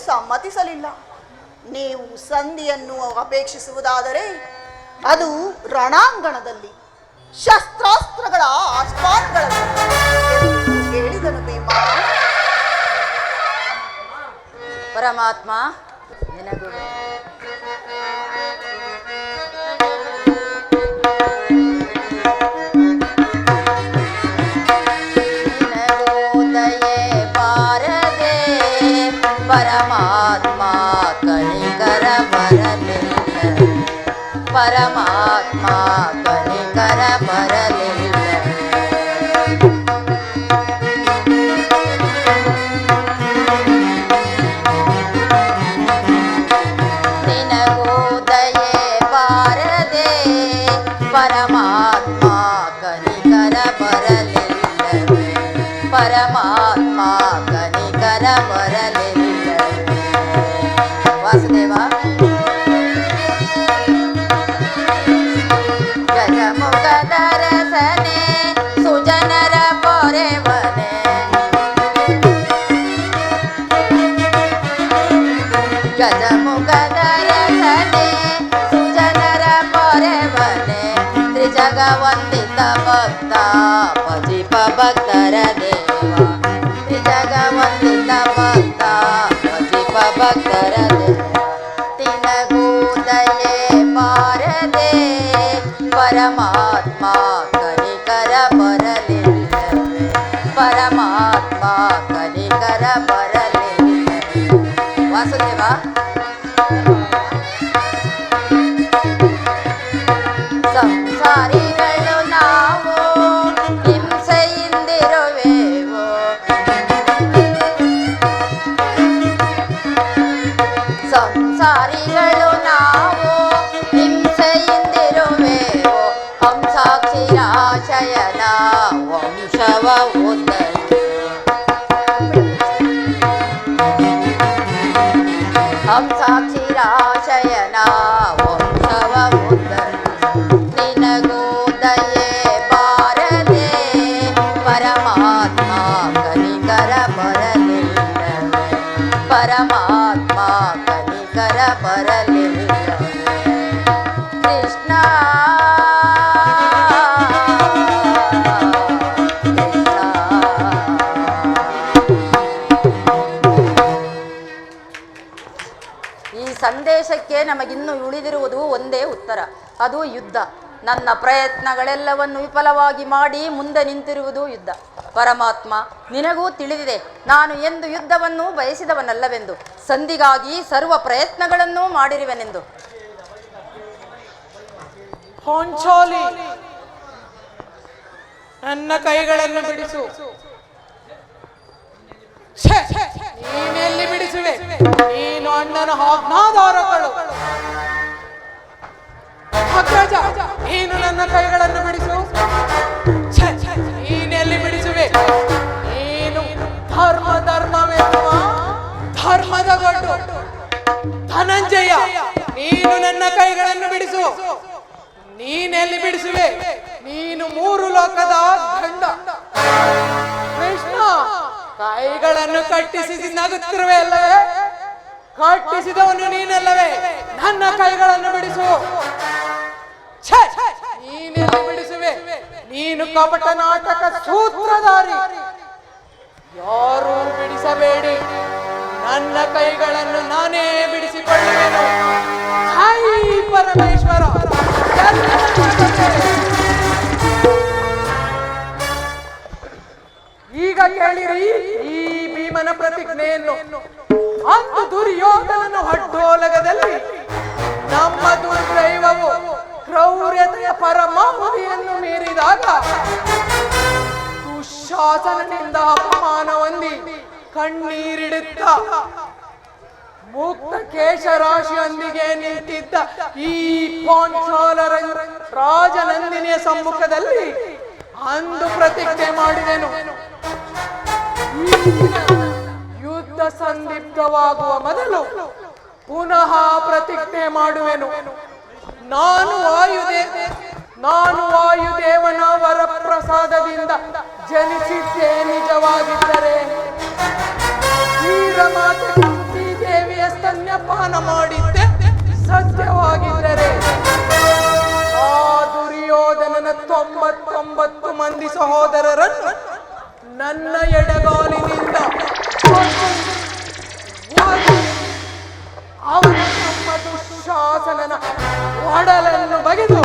ಸಮ್ಮತಿಸಲಿಲ್ಲ. ನೀವು ಸಂಧಿಯನ್ನು ಅಪೇಕ್ಷಿಸುವುದಾದರೆ ಅದು ರಣಾಂಗಣದಲ್ಲಿ ಶಸ್ತ್ರಾಸ್ತ್ರಗಳ ಆಸ್ಪಾನ್ಗಳಲ್ಲಿ ಹೇಳಿದನು ಭೀಮ. ಪರಮಾತ್ಮ ನಿನಗೂ ಪರಮಾತ್ಮ ಕಣಿಕರ ಬರಲಿಲ್ಲ, ಪರಮಾತ್ಮ ಕಣಿಕರ ಬರಲಿಲ್ಲ. ನಿನಗೂ ದಯೆ ಬಾರದೆ ಪರಮಾತ್ಮ ಕಣಿಕರ ಬರಲಿಲ್ಲ, ಪರಮಾತ್ಮ ಕಣಿಕರ ಬರಲಿಲ್ಲ. ವಾಸುದೇವ ಗಜಮುಖದ ರಸನೆ ಸುಜನರ ಪೊರೆವನೆ, ಗಜಮುಖದ ರಸನೆ ಸುಜನರ ಪೊರೆವನೆ, ತ್ರಿಜಗವಂದಿತ ಭಕ್ತ ಭಜಿಪ ಭಕ್ತರ ದೇವ, ತ್ರಿಜಗವಂದಿತ ಭಕ್ತ ಭಜಿಪ ಭಕ್ತರ ದೇವ. ತಿನಗೂ ದಯೆ ಬಾರದೆ ಪರಮಾತ್ಮ ಕನಿಕರ ಬರಲಿಲ್ಲವೇ, ಪರಮಾತ್ಮ ಕನಿಕರ ಬರಲಿಲ್ಲ. ವಾಸುದೇವ ಸಂಸಾರಿಗಳು ನಾವು ಹಿಂಸೆಯಿಂದಿರುವೆವು, ಸಂಸಾರಿಗಳು ನಾವು ಹಿಂಸೆಯಿಂದಿರುವೆವು, ಹಂಸಾಕ್ಷಿರಾಶಯನ ವಂಶವ ಉದ್ಧರಿಸು, ಹಂಸಾಕ್ಷಿರಾಶಯನ ವಂಶವ ಉದ್ಧರಿಸು. ನಿನಗೂ ದಯೆ ಬಾರದೆ ಪರಮಾತ್ಮ ಕನಿಕರ ಬರಲಿಲ್ಲವೇ, ಪರಮಾತ್ಮ ಕನಿಕರ ಬರಲಿಲ್ಲವೇ. ಕೃಷ್ಣ ಈ ಸಂದೇಶಕ್ಕೆ ನಮಗಿನ್ನು ಉಳಿದಿರುವುದು ಒಂದೇ ಉತ್ತರ, ಅದು ಯುದ್ಧ. ನನ್ನ ಪ್ರಯತ್ನಗಳೆಲ್ಲವನ್ನು ವಿಫಲವಾಗಿ ಮಾಡಿ ಮುಂದೆ ನಿಂತಿರುವುದು ಯುದ್ಧ. ಪರಮಾತ್ಮ, ನಿನಗೂ ತಿಳಿದಿದೆ ನಾನು ಎಂದು ಯುದ್ಧವನ್ನು ಬಯಸಿದವನಲ್ಲವೆಂದು. ಸಂಧಿಗಾಗಿ ಸರ್ವ ಪ್ರಯತ್ನಗಳನ್ನೂ ಮಾಡಿರುವೆನೆಂದು. ಪಾಂಚಾಲಿ, ನನ್ನ ಕೈಗಳನ್ನು ಬಿಡಿಸು. ಛೆ, ನೀನೆಲ್ಲಿ ಬಿಡಿಸುವೆ? ನೀನು ಅಣ್ಣನ ಆಜ್ಞಾಧಾರಕಳು. ಅಗ್ರಜ, ನೀನು ನನ್ನ ಕೈಗಳನ್ನು ಬಿಡಿಸು. ಛೆ, ನೀನೆಲ್ಲಿ ಬಿಡಿಸುವೆ? ನೀನು ಧರ್ಮವೆನ್ನುವ ಧರ್ಮದ ಗಂಡು. ಧನಂಜಯ, ನೀನು ನನ್ನ ಕೈಗಳನ್ನು ಬಿಡಿಸು. ನೀನೆಲ್ಲಿ ಬಿಡಿಸುವೆ? ನೀನು 3 ಲೋಕದ ಗಂಡ. ಕೃಷ್ಣ, ಕೈಗಳನ್ನು ಕಟ್ಟಿಸಿ ನಗುತ್ತಿರುವೆ ಅಲ್ಲವೇ? ಕಟ್ಟಿಸಿದವನು ನೀನಲ್ಲವೇ? ನನ್ನ ಕೈಗಳನ್ನು ಬಿಡಿಸು. ಛೆ, ನೀನೆಲ್ಲಿ ಬಿಡಿಸುವೆ? ನೀನು ಕಪಟ ನಾಟಕ ಸೂತ್ರಧಾರಿ. ಯಾರೂ ಬಿಡಿಸಬೇಡಿ, ನನ್ನ ಕೈಗಳನ್ನು ನಾನೇ ಬಿಡಿಸಿಕೊಳ್ಳುವೆನು. ಜೈ ಪರಮೇಶ್ವರ. ಈಗ ಕೇಳಿರಿ ಈ ಭೀಮನ ಪ್ರತಿಜ್ಞೆಯನ್ನು. ಅಂದು ದುರ್ಯೋಧನನ ಹಡ್ಡೋಲಗದಲ್ಲಿ ನಮ್ಮ ದುರ್ದೈವವು ಕ್ರೌರ್ಯತೆಯ ಪರಮಾವಧಿಯನ್ನು ಮೀರಿದಾಗ ದುಶ್ಯಾಸನದಿಂದ ಅಪಮಾನ ಹೊಂದಿ ಕಣ್ಣೀರಿಡುತ್ತ ಮುಕ್ತ ಕೇಶರಾಶಿಯೊಂದಿಗೆ ನಿಂತಿದ್ದ ಈ ಪಾಂಚಾಲರ ರಾಜನಂದಿನಿಯ ಸಮ್ಮುಖದಲ್ಲಿ ಅಂದು ಪ್ರತಿಜ್ಞೆ ಮಾಡಿದೆನು. ಯುದ್ಧ ಸಂದಿಗ್ಧವಾಗುವ ಮೊದಲು ಪುನಃ ಪ್ರತಿಜ್ಞೆ ಮಾಡುವೆನು. ನಾನು ವಾಯುದೇವನ ವರಪ್ರಸಾದದಿಂದ ಜನಿಸಿದ್ದೇ ನಿಜವಾಗಿದ್ದರೆ, ವೀರಮಾತೆ ಕುಂತಿ ದೇವಿಯ ಸ್ತನ್ಯಪಾನ ಮಾಡಿದ್ದೆ ಸತ್ಯವಾಗಿದ್ದರೆ, ಆ ದುರ್ಯೋಧನನ 99 ಮಂದಿ ಸಹೋದರರನ್ನು ನನ್ನ ಎಡಗಾಲಿನಿಂದ ಅವನ ನಮ್ಮ ದುಶ್ಯಾಸನನ ಒಡಲನ್ನು ಬಗೆದು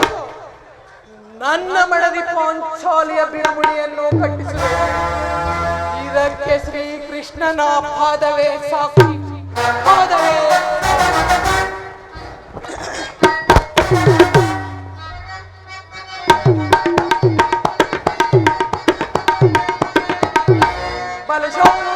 ನನ್ನ ಮಡದಿ ಪಾಂಚಾಲಿಯ ಬಿರುಮುಡಿಯನ್ನು ಕಟ್ಟಿಸುವೆ. ಇದಕ್ಕೆ ಶ್ರೀಕೃಷ್ಣನ ಪಾದವೇ ಸಾಕ್ಷಿ. ಪಾದವೇ. ಬಲಶೌರ್ಯ